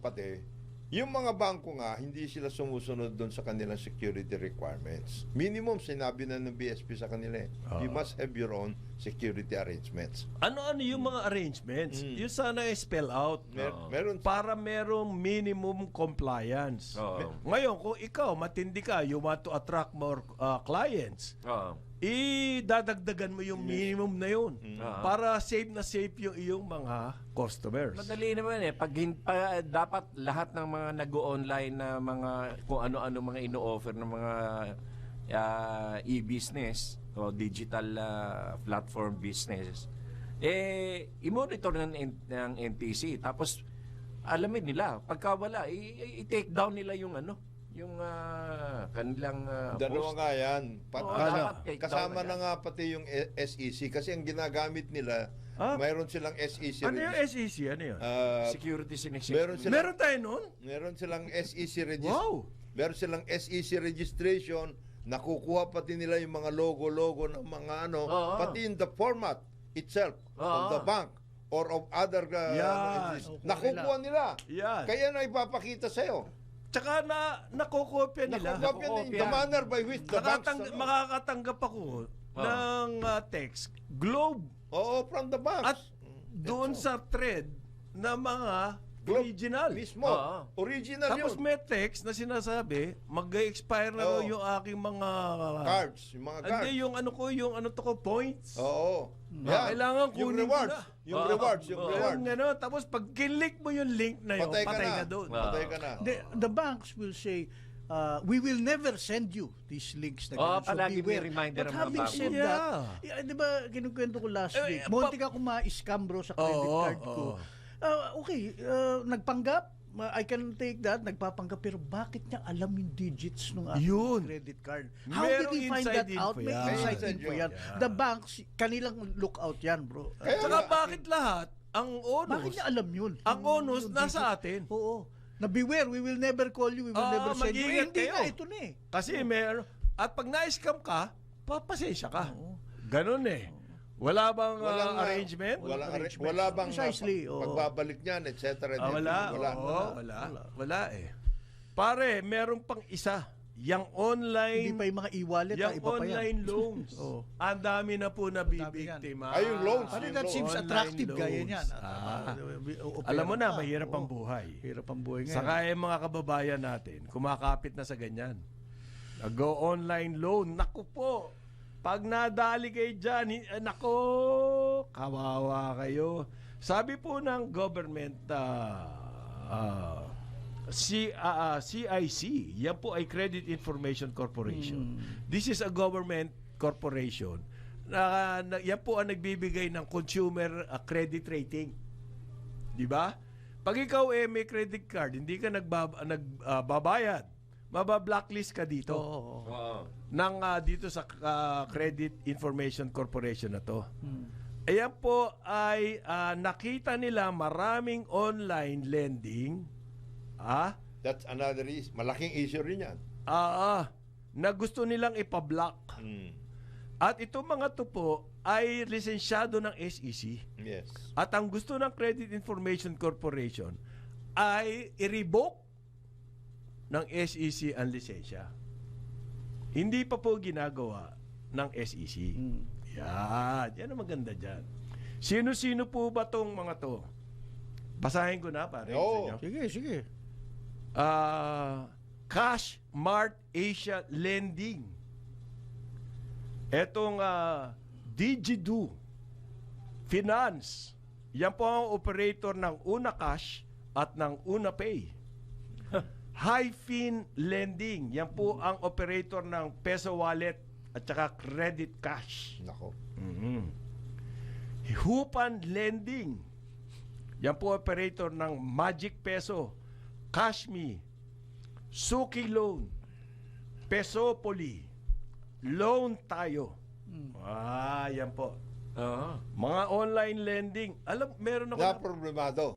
yung mga bangko nga, hindi sila sumusunod doon sa kanilang security requirements. Minimum, sinabi na ng BSP sa kanila you must have your own security arrangements. Ano-ano yung mga arrangements? Yung sana spell out. Meron Para merong minimum compliance. Oo. Ngayon, kung ikaw, matindi ka, you want to attract more clients, Oo. idadagdagan mo yung minimum na yun para safe na safe yung iyong mga customers. Madali naman dapat lahat ng mga nag-o-online na mga kung ano-ano mga ino-offer ng mga e-business o digital platform business i-monitor ng NTC tapos alamin nila pagka wala i-take down nila yung kanilang Dalawa post. nga yan. Oo, dapat take Kasama down na nga pati yung SEC kasi ang ginagamit nila, mayroon silang SEC. Ano yung SEC? Ano yun? Security sinisip. Meron tayo nun? Meron silang SEC Wow! Meron silang SEC registration, nakukuha pati nila yung mga logo ng mga Oo. pati in the format itself of the bank or of other Yan. entities. Nakukuha nila. Yan. Kaya na ipapakita sa'yo. Tsaka nakokopya nila. Nakukopya nila. The manner by which the banks... Makakatanggap ako ng text. Globe. Oo, from the banks. At doon sa thread na mga Globe original. mismo. Oo. Original Tapos yun. may text na sinasabi, mag-expire na raw Oo. yung aking mga... Cards. Yung mga cards. Hindi, yung points. Oo. Kailangan yung kunin ko rewards. na. Yung rewards. Yung rewards. Tapos pag kinlik mo yung link na yun, patay ka doon. Patay ka na. The banks will say, we will never send you these links na ganun. palagi may beware. reminder But ang mga having bangko. said that, di ba, kinukwento ko last week, muntik ako ma-scam bro sa credit card ko. Nagpanggap, I can take that, nagpapanggap, pero bakit niya alam yung digits ng Yun. aking credit card? How Merong did he find inside that info out? May yan. inside Inside info yun. yan. The banks, kanilang lookout yan, bro. Tsaka bakit lahat ang onus. Bakit niya alam yun? Ang onus Yung nasa atin. Oo. Na beware, we will never call you, we will never send you. mag-iingat Hindi kayo. nga, ito na eh. Kasi at pag na-scam ka, papasensya ka. Oo. Ganon eh. Wala bang arrangement? Wala bang Precisely, oo. pagbabalik niyan, etc. Wala. Wala. Wala eh. Pare, meron pang isa. Yang online, Hindi pa yung mga e-wallet, yung iba pa yan. online loans. Oo. Ang dami na po nabibiktima. Ay, yung loans. Ano, Yung that seems online attractive loans. gaya niyan. Alam mo na, mahirap ang buhay. Hirap ang buhay ngayon. Saka yung mga kababayan natin, kumakapit na sa ganyan. Nag-go online loan. Naku po, pag nadali kayo dyan, naku, kawawa kayo. Sabi po ng government, CIC, yan po ay Credit Information Corporation. This is a government corporation. Yan po ang nagbibigay ng consumer credit rating. Di ba? Pag ikaw may credit card, hindi ka nagbabayad, mabablacklist ka dito. Oo. Dito sa Credit Information Corporation na to. Ayan po ay nakita nila maraming online lending. That's another issue. Malaking issue rin yan. Na gusto nilang ipablock. At itong mga to po ay lisensyado ng SEC. Yes. At ang gusto ng Credit Information Corporation ay i-revoke ng SEC ang lisensya. Hindi pa po ginagawa ng SEC. Yan ang maganda dyan. Sino-sino po ba tong mga to? Basahin ko na pare. Oo. Sa inyo. Sige. Cash Mart Asia Lending. Etong Digido Finance. Yan po ang operator ng Una Cash at ng Una Pay. Hi-Fin Lending. Yan po ang operator ng Peso Wallet at saka Credit Cash. Nako. Hupan Lending. Yan po operator ng Magic Peso, Cashme, Suki Loan, Pesopoli, Loan Tayo. Yan po. Mga online lending. Alam, meron ako Problemado.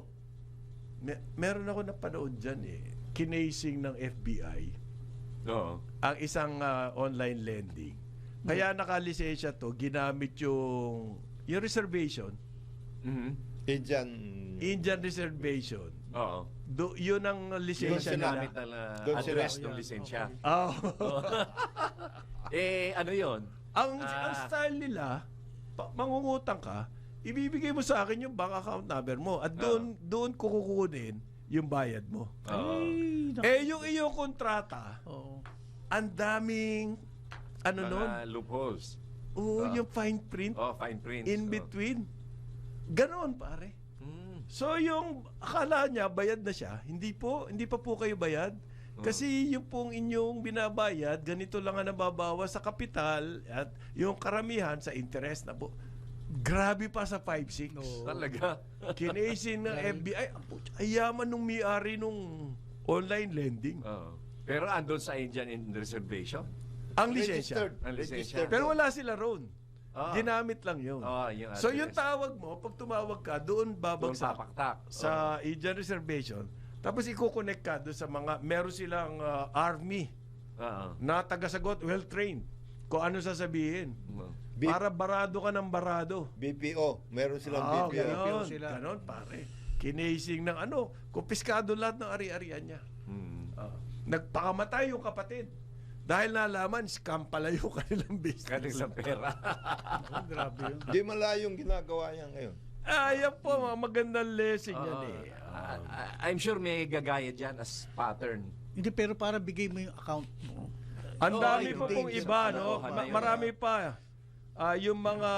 meron ako napanood dyan eh. Kinasing ng FBI. Ang isang online lending. Kaya nakalisensya to, ginamit yung reservation. Indian reservation. Yun ang lisensya Ginamit nila. na address ng lisensya. Ano yon? Ang style nila, mangungutang ka, ibibigay mo sa akin yung bank account number mo at doon ko kukunin yung bayad mo. Yung iyong kontrata, ang daming nun? Loopholes. Yung fine print Fine print. in between. Ganon pare. So yung akala niya bayad na siya, hindi pa po kayo bayad. Kasi yung pong inyong binabayad, ganito lang ang nababawas sa kapital at yung karamihan sa interest na po. Grabe pa sa 5-6. Talaga. Kinaisin ng FBI. Ay yaman nung may-ari nung online lending. Pero andun sa Indian in reservation. Ang lisensya. Ang lisensya. Pero wala sila roon. Ginamit lang yun. Yung So address. yung tawag mo, pag tumawag ka, doon Doon babagsak papaktak. sa Indian Reservation. Tapos i-connect ka doon sa mga, meron silang army na tagasagot, well-trained. Kung ano sasabihin. Para barado ka ng barado. BPO. Meron silang BPO. Ganon, ganon pare. Kinasing ng kumpiskado lahat ng ari-arian niya. Nagpakamatay yung kapatid. Dahil nalaman, scam pala yung kanilang business. Galing sa pera. Grabe yun. Di malayong ginagawa yan ngayon. Yan po, mga magandang lesson yan eh. I'm sure may gagaya dyan as pattern. Hindi, pero para bigay mo yung account mo. Ang dami ayun, po pong danger. iba, no? Marami pa. Yung mga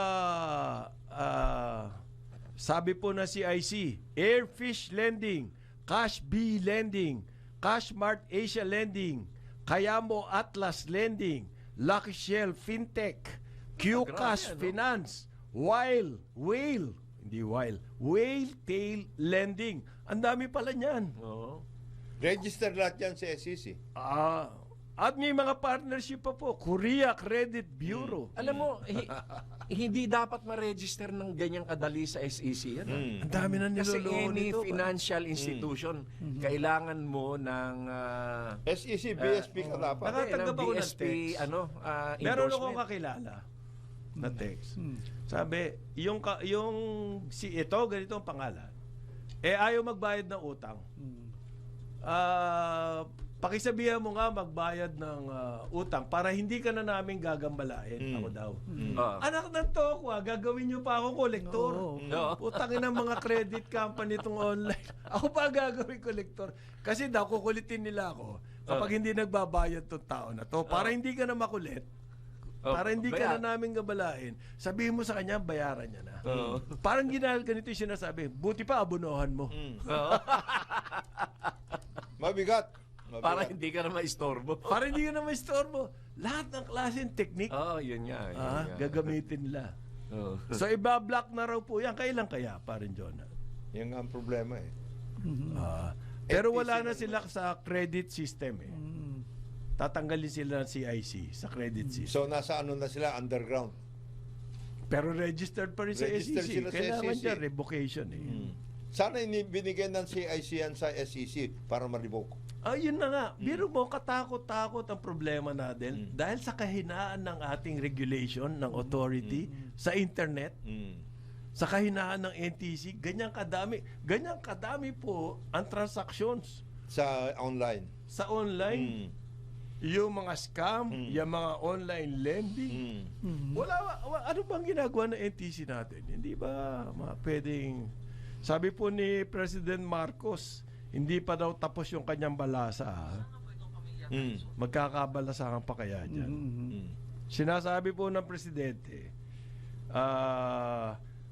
sabi po na CIC, Airfish Lending, Cash B Lending, Cash Mart Asia Lending, Kayamo Atlas Lending, Lucky Shell Fintech, QCash Finance, Whale Tail Lending. Ang dami pala niyan. Register lahat yan sa SEC. At may mga partnership pa po. Korea Credit Bureau. Alam mo, hindi dapat ma-register ng ganyang kadali sa SEC yan. Ang dami na Kasi niloloko any nito. financial institution, kailangan mo ng SEC, BSP ka dapat. Nakatanggap ako ng BSP, text. Meron endorsement. akong kakilala na text. Sabi, yung ito, ganito ang pangalan. Ayaw magbayad ng utang. Pakisabihan mo nga magbayad ng utang para hindi ka na namin gagambalain. Ako daw. Anak ng tokwa, gagawin nyo pa ako kolektor. Utangin ng mga credit company itong online. Ako pa gagawin kolektor. Kasi daw, kukulitin nila ako kapag hindi nagbabayad itong tao na to. Para hindi ka na makulit. Para hindi ka na namin gabalain, sabihin mo sa kanya, bayaran niya na. Parang ganito yung sinasabi, buti pa abunuhan mo. Mabigat. Para hindi ka na maistorbo. Para hindi ka na maistorbo. Lahat ng klaseng technique, Yun nga. gagamitin nila. So, iba-block na raw po yan. Kailan kaya, parin Jonah? Yan nga ang problema eh. Pero wala na sila sa credit system eh. Tatanggalin sila ng CIC sa credit system. So nasa ano na sila, underground. Pero registered pa rin sa Registered SEC. sila sa Kailangan SEC. dyan, revocation eh. Sana binigyan ng CIC yan sa SEC para ma-revoke. Yun na nga. Biro mo, katakot-takot ang problema natin dahil sa kahinaan ng ating regulation, ng authority, sa internet, sa kahinaan ng NTC, ganyan kadami po ang transactions Sa online. sa online. Yung mga scam, yung mga online lending. Ano bang ginagawa ng NTC natin? Hindi ba pwedeng... Sabi po ni President Marcos, hindi pa daw tapos yung kanyang balasa. Magkakabalasahan pa kaya dyan. Sinasabi po ng Presidente,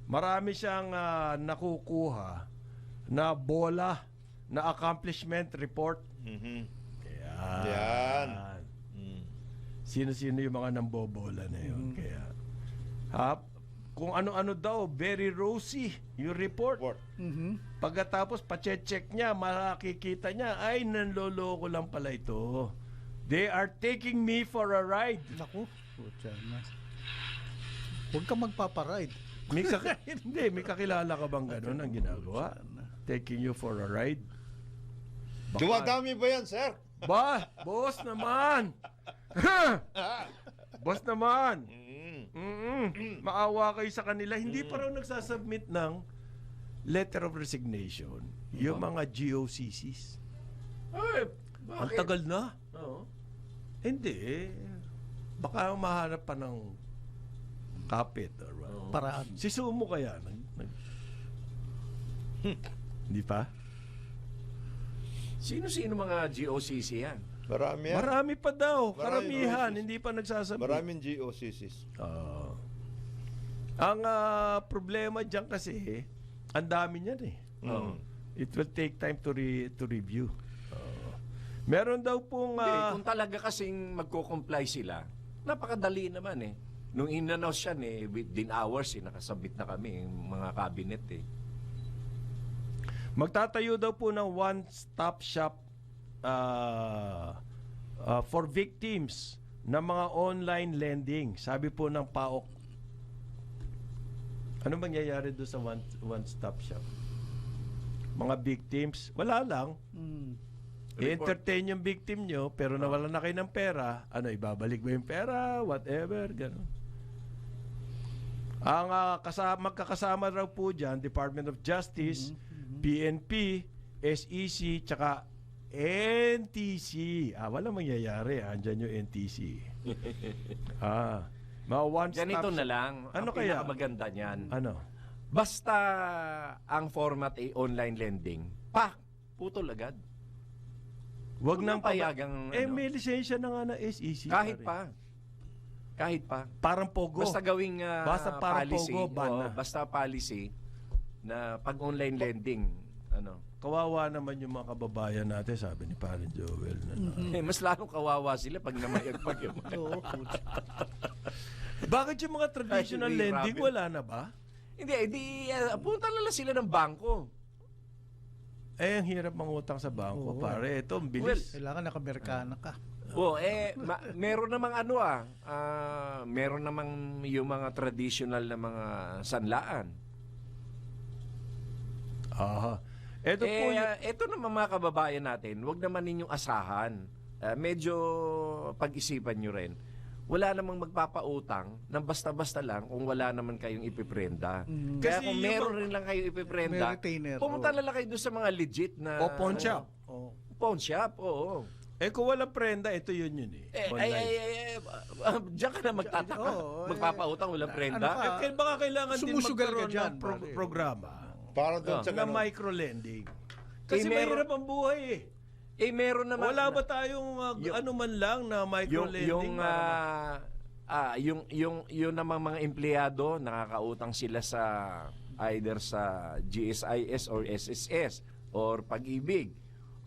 marami siyang nakukuha na bola, na accomplishment report. Yan. Sino-sino yung mga nambobola na yun. Kaya, kung ano-ano daw, very rosy yung report. Pagkatapos, pache-check niya, makikita niya, ay, nanloloko lang pala ito. They are taking me for a ride. Naku, putya na. Huwag ka magpaparide. May kakilala ka bang gano'n ang ginagawa? Taking you for a ride? Dumadami ba yan, sir? Boss naman! Boss naman! Maawa kayo sa kanila. Hindi pa raw nagsasubmit ng letter of resignation. Yung mga GOCCs. Ang tagal na. Hindi. Baka mahanap pa ng kapit. Paraan. Si Sumo kaya? Hindi pa? Sino-sino mga GOCC yan? Marami yan. Marami pa daw. Marami Karamihan. GOCCs. Hindi pa nagsasubmit. Maraming GOCCs. Ang problema dyan kasi, ang dami niyan eh. It will take time to review. Meron daw pong... Hindi, kung talaga kasing magko-comply sila, napakadali naman eh. Nung in-announce yan within hours nakasabit na kami, yung mga cabinet eh. Magtatayo daw po ng one-stop shop for victims ng mga online lending. Sabi po ng PAOK. Ano mangyayari doon sa one-stop shop? Mga victims, wala lang. I-entertain yung victim nyo, pero nawala na kayo ng pera. Ano, ibabalik ba yung pera? Whatever, gano'n. Ang magkakasama raw po dyan, Department of Justice, PNP, SEC, tsaka NTC. Walang mangyayari. Andyan yung NTC. Mga one-stop Ganito na shop. lang. Ano ang kaya? pinakamaganda niyan. Ano? Basta ang format ay online lending, putol agad. Wag nang payagang may lisensya na nga na SEC. Kahit pare. pa. Kahit pa. Parang pogo. Basta gawing Basta parang policy. pogo, ban na. Basta policy na pag online lending, Kawawa naman yung mga kababayan natin, sabi ni Parang Joel. mas lalong kawawa sila pag namayagpag yung Oo, Bakit yung mga traditional Ay, lending grabe. wala na ba? Hindi, punta na lang sila ng bangko. Ang hirap mangutang sa bangko, Oo. pare. Ito, ang bilis. kailangan nakamerkana ka. Meron namang meron namang yung mga traditional na mga sanlaan. Aha. Ito po Ito naman mga kababayan natin, wag naman ninyong asahan. Medyo pag-isipan nyo rin. Wala namang magpapautang ng basta-basta lang kung wala naman kayong ipiprenda. Kaya Kasi kung yung meron rin lang kayo ipiprenda, may retainer, pumunta na lang kayo doon sa mga legit na... o pawn shop. Pawn shop, oo. Kung walang prenda, ito yun eh. Online. Diyan ka na magtataka. Magpapautang, walang prenda. Baka kailangan din Sumusugal ka magkaroon dyan, ng pare. programa Para doon sa na ganun. micro-lending. Kasi meron- mahirap ang buhay eh. Meron naman... Wala ba tayong ano man lang na micro-lending? yung namang mga empleyado nakakautang sila sa either sa GSIS or SSS or Pag-ibig.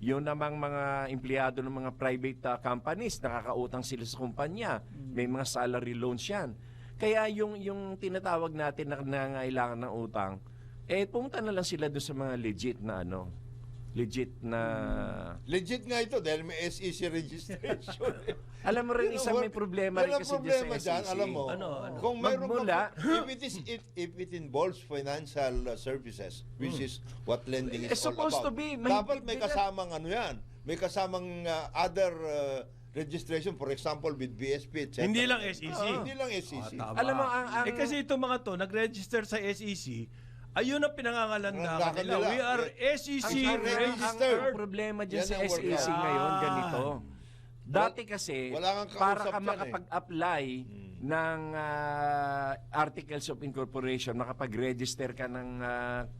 Yung namang mga empleyado ng mga private companies nakakautang sila sa kumpanya. May mga salary loans yan. Kaya yung tinatawag natin na nangangailangan ng utang, pumunta na lang sila doon sa mga legit na Legit nga ito dahil may SEC registration. Alam mo rin, isang may problema rin kasi dyan sa SEC. Alam mo, Ano? kung mayroon Magmula- if it involves financial services, which is what lending is It's all supposed about. to be. Dapat may Mahigpit kasamang ano yan. May kasamang other registration, for example, with BSP, etc. Hindi lang SEC. Hindi lang SEC. Tama. Alam mo, ang kasi itong mga to, nag-register sa SEC, ayun ang pinangangalandakan Pinangangalan nila. nila. We are SEC Ang registered. ang problema dyan Yan sa ang workout. SEC ngayon, ganito. Dati kasi, wala kang kausap para ka dyan makapag-apply ng Articles of Incorporation, makapag-register ka ng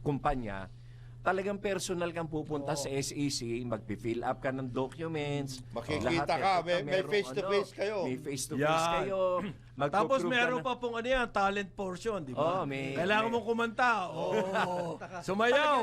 kumpanya, talagang personal kang pupunta sa SEC, mag-fill up ka ng documents. Makikita lahat ka, yan. may Merong face-to-face kayo. May face-to-face Yan. kayo. Tapos Magpo-prove ka meron na- pa pong ano yan, talent portion, di ba? may- Kailangan may- mong kumanta. Sumayaw.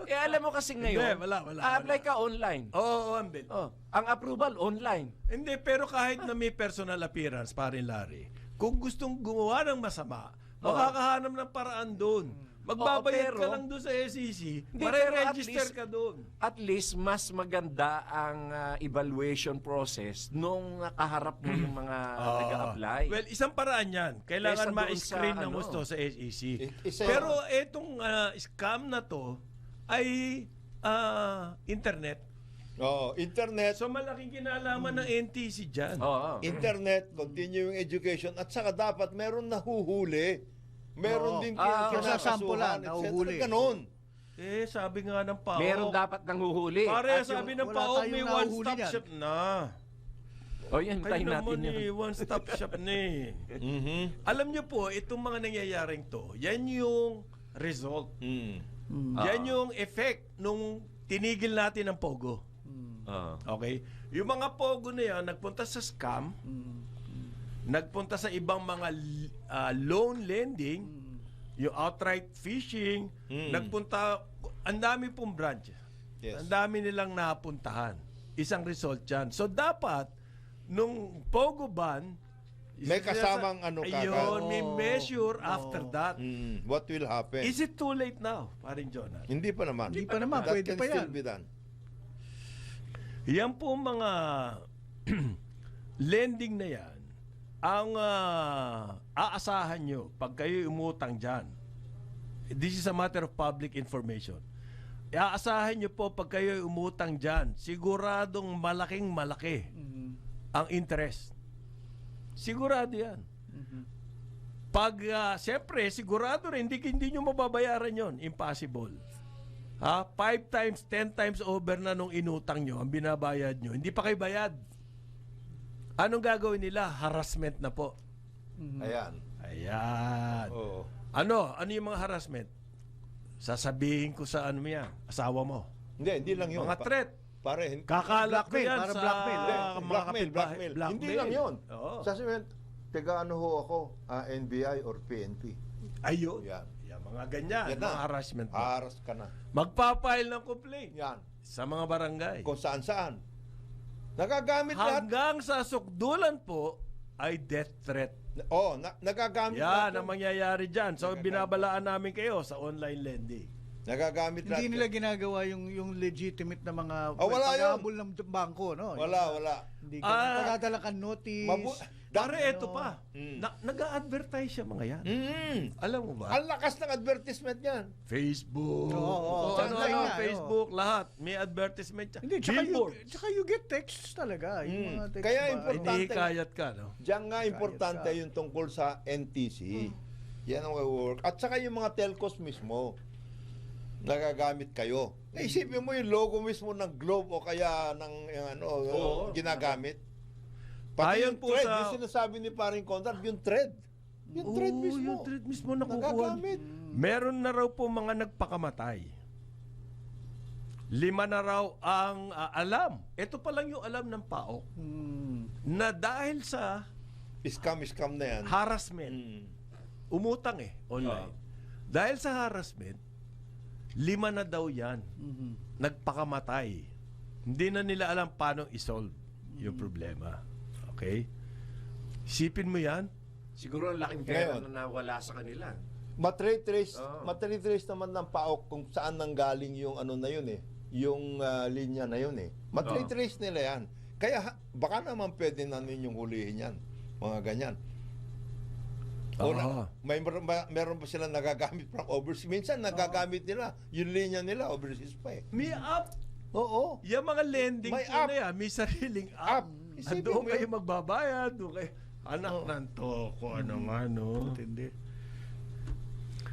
alam mo kasi ngayon, Hindi, wala. apply ka online. Oo, Ambel. Ang approval, online. Hindi, pero kahit na may personal appearance, parin Larry, kung gustong gumawa ng masama, makakahanap ng paraan doon. Magbabayad pero- ka lang doon sa SEC, Hindi, mare-register pero at least- ka doon. At least, mas maganda ang evaluation process nung kaharap mo yung mga nag-a-apply. Well, isang paraan yan. Kailangan Kesa doon ma-screen sa ng ano. gusto sa SEC. Isa- Pero etong scam na to ay internet. Oo, internet, So malaking kinalaman ng NTC dyan. Oo. internet, continuing education, at saka dapat meron nahuhuli. Meron din kasasampulan, kinakasuhan, etc. nahuhuli. Ganon. Sabi nga ng PAOK. Meron dapat nang huhuli. Pare, At sabi yung- ng wala PAOK tayong may nahuhuli one-stop niyan. shop na. yan, Kayo tayo natin naman yan. one-stop shop na Alam nyo po, itong mga nangyayaring to, yan yung result. Yan yung effect nung tinigil natin ang Pogo. Okay? Yung mga Pogo na yan, nagpunta sa scam, nagpunta sa ibang mga loan lending, yung outright fishing, nagpunta, ang dami pong branch. Yes. Ang dami nilang napuntahan. Isang result yan. So dapat, nung Pogo ban, May kasamang ano kagad. ayun, may measure after that. What will happen? Is it too late now, paring Jonah? Hindi pa naman. Hindi pa naman, That pwede can pa still yan. be done. Yan po mga lending na yan, ang aasahan nyo pag kayo umutang dyan. This is a matter of public information. Aasahan nyo po pag kayo umutang dyan, siguradong malaking malaki ang interest. Sigurado yan. Pag, siyempre, sigurado rin, hindi nyo mababayaran yon. Impossible. 5 times, 10 times over na nung inutang nyo, ang binabayad nyo, hindi pa kayo bayad. Anong gagawin nila? Harassment na po. Ayan. Ayan. Oo. Ano yung mga harassment? Sasabihin ko sa ano yan, asawa mo. Hindi lang yun. Mga threat. Pare, Kakalak ko Blackmail, yan para sa blackmail. mga blackmail. kapitbahay. Hindi lang yun. Oo. Sasabihin, taga ano ho ako, NBI or PNP. Ayun. Yan. Yan, mga ganyan. Yan na. Mga harassment. mo. Haras ka na. Magpapile ng complaint Yan. sa mga barangay. Kung saan-saan. Nagagamit lahat. Hanggang sa sukdulan po ay death threat. Oh, nagagamit Yan lahat ang mangyayari dyan. So, binabalaan namin kayo sa online lending. Nagagamit lahat. Hindi nila ginagawa yung legitimate na mga wala yun. paghabol ng bangko, no? Wala. Hindi ka pagdadala ka notice. Pare, eto pa. Nag-a-advertise siya mga yan. Alam mo ba? Ang lakas ng advertisement niyan. Facebook. Oo, Ano, nga, Facebook, lahat. May advertisement siya. Hindi, tsaka you get texts talaga. Yung mga text Kaya ba? importante. Hinihikayat ka, no? Diyan nga importante yung tungkol sa NTC. Yan ang work. At saka yung mga telcos mismo. Nagagamit kayo. Isipin mo yung logo mismo ng Globe o kaya ng ginagamit. Pati Ayon yung po thread, sa- yung sinasabi ni Paring Conrad, yung thread. Yung thread Oo, mismo. yung thread mismo nakukuha. Nagagamit. Meron na raw po mga nagpakamatay. 5 na raw ang alam. Ito pa lang yung alam ng PAOK. Na dahil sa Scam na yan. harassment, umutang online. Dahil sa harassment, 5 na daw yan. Nagpakamatay. Hindi na nila alam paano isolve yung problema. Okay? Isipin mo yan. Siguro ang laking pera na nawala sa kanila. Matritrace naman ng PAOK kung saan nanggaling yung ano na yun yung linya na yun Matritrace nila yan. Kaya baka naman pwede na ninyong hulihin yan. Mga ganyan. Meron pa sila nagagamit from overseas. Minsan nagagamit nila yung linya nila overseas pa May app. Oo. Yung mga lending May po app. na yan, may sariling app. Isipin Doon mo kayo yun. magbabayad. Doon kayo. Anak ng toko. Ano nga, no? Hindi.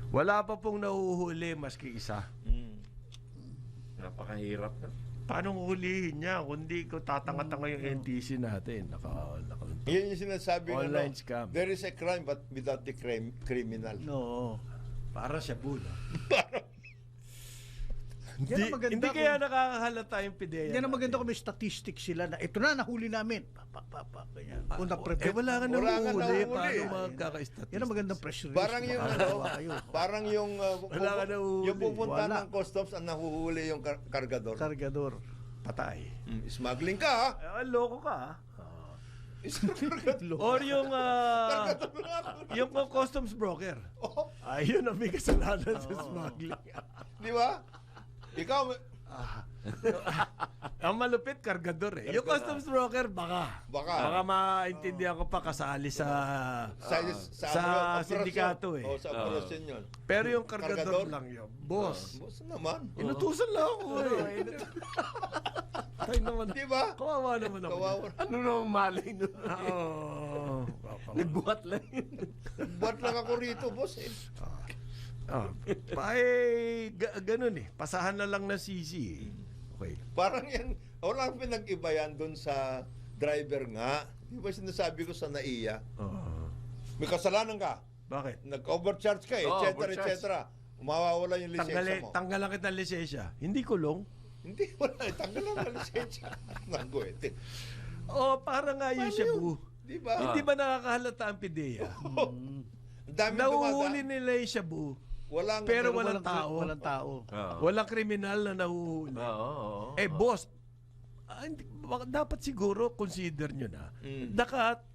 Wala pa pong nahuhuli maski isa. Napakahirap na. Paano hulihin niya? Kundi ko tatanga-tanga yung NTC natin. Yan yung sinasabi Online scam. There is a crime but without the criminal. No. Para siya bulo. Yan ang maganda Hindi kung- kaya nakakahalata yung PIDEA. Yan ang maganda kung may statistics sila na ito na, nahuli namin. Ganyan. Kung na-prevent. Wala nga Wala nga nahuhuli. nahuhuli. Paano magkaka-statistics? Yan ang magandang press release. Parang yung Makakagawa kayo. parang yung Wala ka nahuhuli. yung pupunta Wala. ng customs ang nahuhuli yung kargador. Kargador. Patay. Smuggling ka ha. Loko ka, Kargador. Or yung yung customs broker. Ayun ang may kasalanan sa smuggling. Di ba? Ikaw Ang malupit, kargador Yung customs broker, baka maintindihan ko pa kasali sa operasyon. sindikato Sa operasyon yun. Pero yung kargador lang yun. Boss, Boss naman. inutusan lang ako Tay naman. Di ba? Kawawa naman ako. Kawawa. Ano naman malay nun? Oo. Nagbuhat lang yun. Ba't lang ako rito, boss Ganun Pasahan na lang ng sisi. Okay. Parang yan, walang pinag-iba yan doon sa driver nga. Di ba sinasabi ko sa NAIA? May kasalanan ka. Bakit? Nag-overcharge ka, etc. overcharge. etc. Mawawala yung lisensya mo. Tanggalan kita ng lisensya. Hindi kulong. Hindi, wala. Tanggal lang ang lisensya. Nangguwete. Para nga yung shabu. Di ba? Hindi ba nakakahalata ang PIDEA? Ang dami Nahuhuli nila yung shabu. Pero walang tao. Walang tao. Walang kriminal na nahuhuli. Boss, dapat siguro consider nyo na.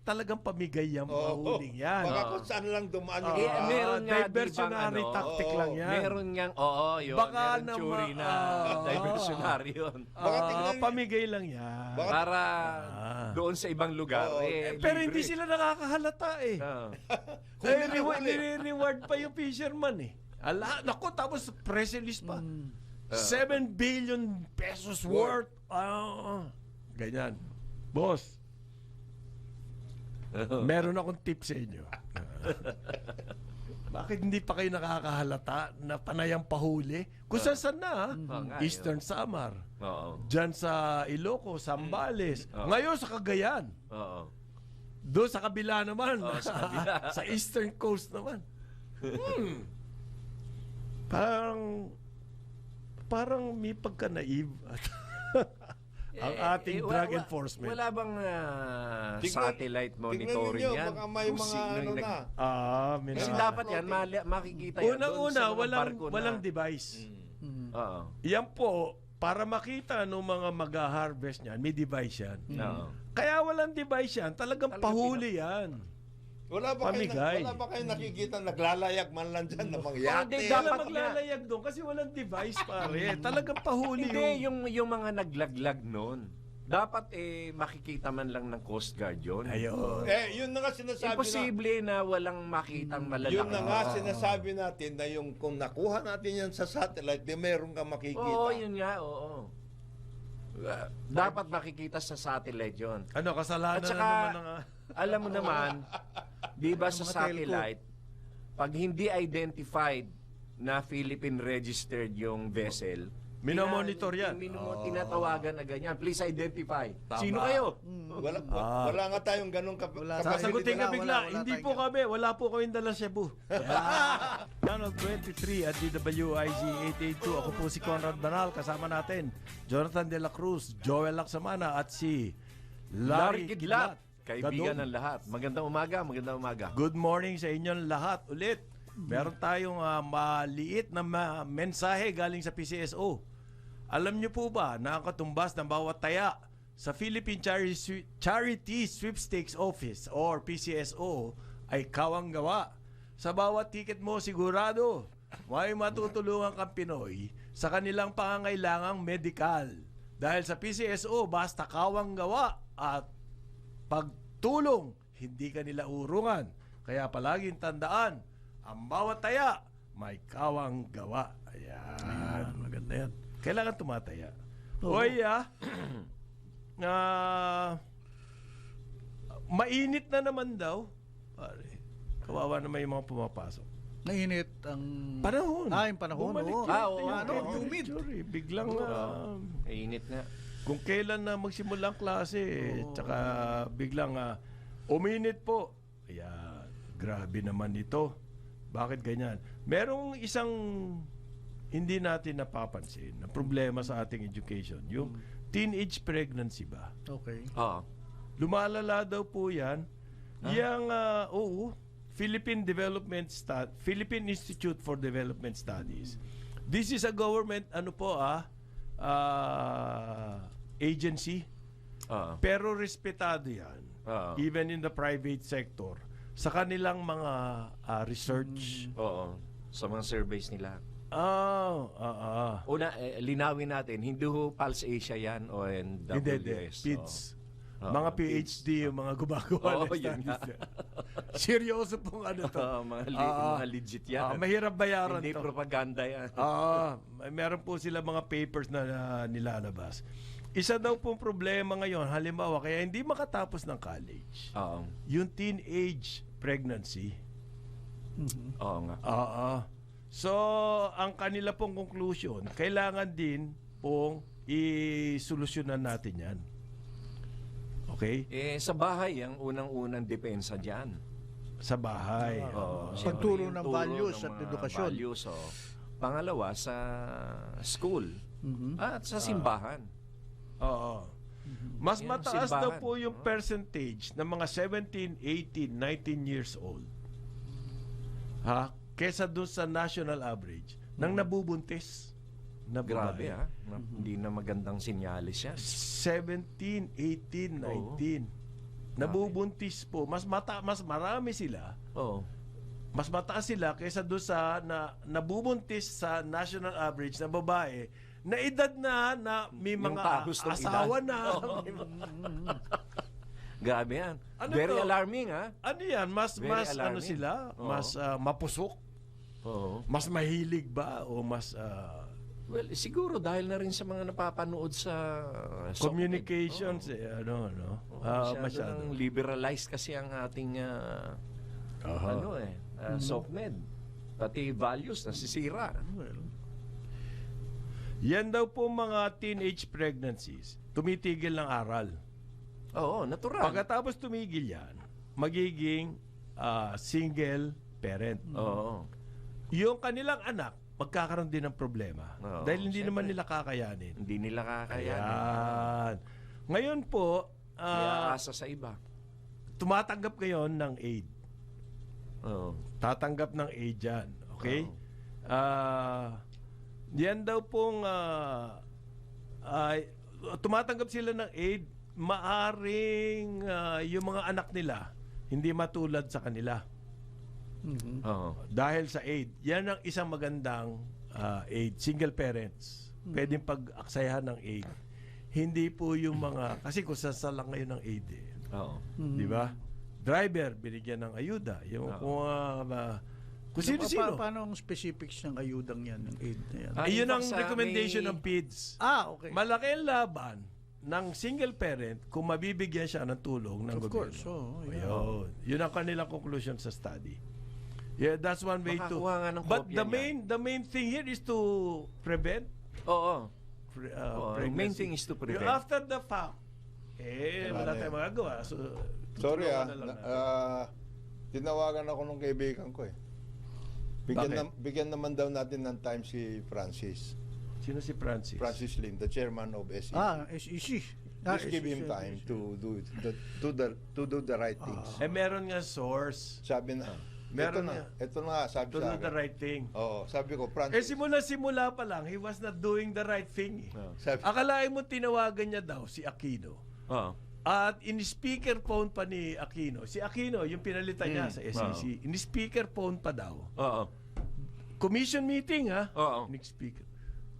Talagang pamigay yan, mahuling yan. Baka kung saan lang dumaan yung Meron nga, diversionary di bang, tactic lang yan. Meron nga, yun. Baka meron theory na diversionary yun. Baka tignan- Pamigay lang yan. Para doon sa ibang lugar. Pero libre. hindi sila nakakahalata nire-reward pa yung fisherman Naku, tapos press release pa. 7 billion pesos worth. Ganyan. Boss, meron akong tip sa inyo. Bakit hindi pa kayo nakakahalata na panayang pahuli? Kung saan na, Eastern Samar, dyan sa Ilocos, Zambales, ngayon sa Cagayan, doon sa kabila naman, sa Eastern Coast naman. Parang may pagka-naive ang ating drug enforcement. Wala bang satellite monitoring tignan ninyo, yan? baka may Kung mga sino ano yung na. Kasi dapat yan, makikita yan doon Unang-una, sa mga barko walang na. device. Oo. Yan po, para makita ng mga mag-harvest niyan, may device yan. Oo. Kaya walang device yan, talagang pahuli yan. Pamigay. Wala ba kayo nakikita naglalayag man lang dyan na Hindi, mangyate? Hindi dapat na maglalayag doon kasi walang device pare. Talagang pahuli Hindi, yung mga naglaglag noon. Dapat makikita man lang ng Coast Guard yun. Ayun. Yun na nga sinasabi Imposible na walang makitang malalaki. Yun na nga sinasabi natin na yung kung nakuha natin yan sa satellite, di meron kang makikita. Oo, yun nga, oo. Dapat makikita sa satellite yun. Ano, kasalanan At saka, na naman ng... alam mo naman, di ba sa mga satellite, pag hindi identified na Philippine registered yung vessel, Minomonitor yan. Tinatawagan na ganyan. Please identify. Sino kayo? Wala nga tayong ganong Sasagutin ka Wala, bigla, wala hindi tayong po kami, wala po kaming dala Cebu. Channel 23 at DWIZ 882. Ako po si Conrad Banal, kasama natin Jonathan De La Cruz, Joel Laksamana at si Larry Kidlat. Gadon. Kaibigan ng lahat. Magandang umaga, magandang umaga. Good morning sa inyong lahat ulit. Meron tayong maliit na mensahe galing sa PCSO. Alam niyo po ba na ang katumbas ng bawat taya sa Philippine Charity Sweepstakes Office or PCSO ay kawang gawa? Sa bawat ticket mo sigurado may matutulungan kang Pinoy sa kanilang pangangailangang medikal. Dahil sa PCSO basta kawang gawa at pagtulong, hindi ka nila urungan. Kaya palaging tandaan, ang bawat taya may kawang gawa. Ayan, maganda yan. Kailangan tumataya. Oy, mainit na naman daw. Pare, kawawa naman yung mga pumapasok. Nainit ang Panahon. yung panahon. Bumalik Oo. yung Humid. Biglang, Init na. kung kailan na magsimula ang klase, tsaka biglang uminit po. Ayan, grabe naman ito. Bakit ganyan? Merong isang hindi natin napapansin na problema sa ating education, yung teenage pregnancy ba? Okay. Oo. Lumalala daw po yan. Yang, Philippine Institute for Development Studies. This is a government, agency. Oo. Pero respetado yan. Oo. Even in the private sector. Sa kanilang mga research. Oo. Sa mga surveys nila. Una, linawin natin, hindi ho Pulse Asia yan o Hindi, NWS. PIDS. Oo. Mga PhD, yung mga gumagawa Oo, ng yun nga. studies. Seryoso pong ano to. Mga legit yan. Mahirap bayaran Hindi to. propaganda yan. Meron po sila mga papers na nilalabas. Isa daw pong problema ngayon, halimbawa, kaya hindi makatapos ng college. Oo. Yung teenage pregnancy. Oo nga. So, ang kanila pong conclusion, kailangan din pong isolusyonan natin yan. Okay? Sa bahay, ang unang-unang depensa dyan. Sa bahay. Oo. Pagturo Siyempre, ng yung values turo at ng mga edukasyon. Values, Pangalawa, sa school. At sa simbahan. Oo. Mas Yan, mataas simbahan. daw po yung percentage ng mga 17, 18, 19 years old. Kesa dun sa national average ng nabubuntis na Grabe babae. Hindi na magandang sinyalis yan. 17, 18, 19. Nabubuntis po. Mas marami sila. Oo. Mas mataas sila kaysa doon sa nabubuntis sa national average na babae na edad na may Yung mga gustong asawa edad. na. Grabe yan. Ano Very to? alarming, ha? Ano yan? Mas Very alarming. sila? Oo. Mas mapusok? Oo. Mas mahilig ba? O mas Well, siguro dahil na rin sa mga napapanood sa communications? Masyado Masyado. nang liberalized kasi ang ating SOCMED. Pati values nasisira. Yan daw po mga teenage pregnancies. Tumitigil ng aral. Oo, natural. Pagkatapos tumigil yan, magiging single parent. Oo. Yung kanilang anak, magkakaroon din ng problema. Oo, Dahil hindi syempre. naman nila kakayanin. Hindi nila kakayanin. Ayan. Ngayon po, Kaya asa sa iba. tumatanggap ngayon ng aid. Oo. Tatanggap ng aid yan. Okay? Oo. Yan daw pong tumatanggap sila ng aid, maaring yung mga anak nila hindi matulad sa kanila. Oo. Dahil sa aid. Yan ang isang magandang aid. Single parents. Pwedeng pag-aksayahan ng aid. Hindi po yung mga, kasi kung saan lang ngayon ng aid eh. Oo. Di ba? Driver, binigyan ng ayuda. Yung kung sino-sino. Paano ang specifics ng ayudang yan, ng aid na yan? Ayun ang Sa recommendation may- ng PIDS. Okay. Malaki ang laban ng single parent kung mabibigyan siya ng tulong ng Of gobyerno. course. Ayun. Yun ang kanilang conclusion sa study. Yeah, that's one way to. Makakuha nga ng But kopya the main thing here is to prevent Oo. pregnancy. The main thing is to prevent. Yung after the fact, wala tayong magagawa. So, Sorry tutulungan na lang natin. tinawagan ako ng kaibigan ko eh. Bigyan naman daw natin ng time si Francis. Sino si Francis? Francis Lim, the chairman of SEC. SEC. Just give him time to do the right things. Meron nga source. Sabi na, Meron ito na, sabi to sa do the akin. right thing. Oo, sabi ko, Francis. Simula pa lang, he was not doing the right thing. Sabi- Akalain mo tinawagan niya daw si Aquino. Oo. At in-speakerphone pa ni Aquino. Si Aquino, yung pinalitan niya sa SEC. In-speakerphone pa daw. Oo. Commission meeting, ha? Oo. In-speaker.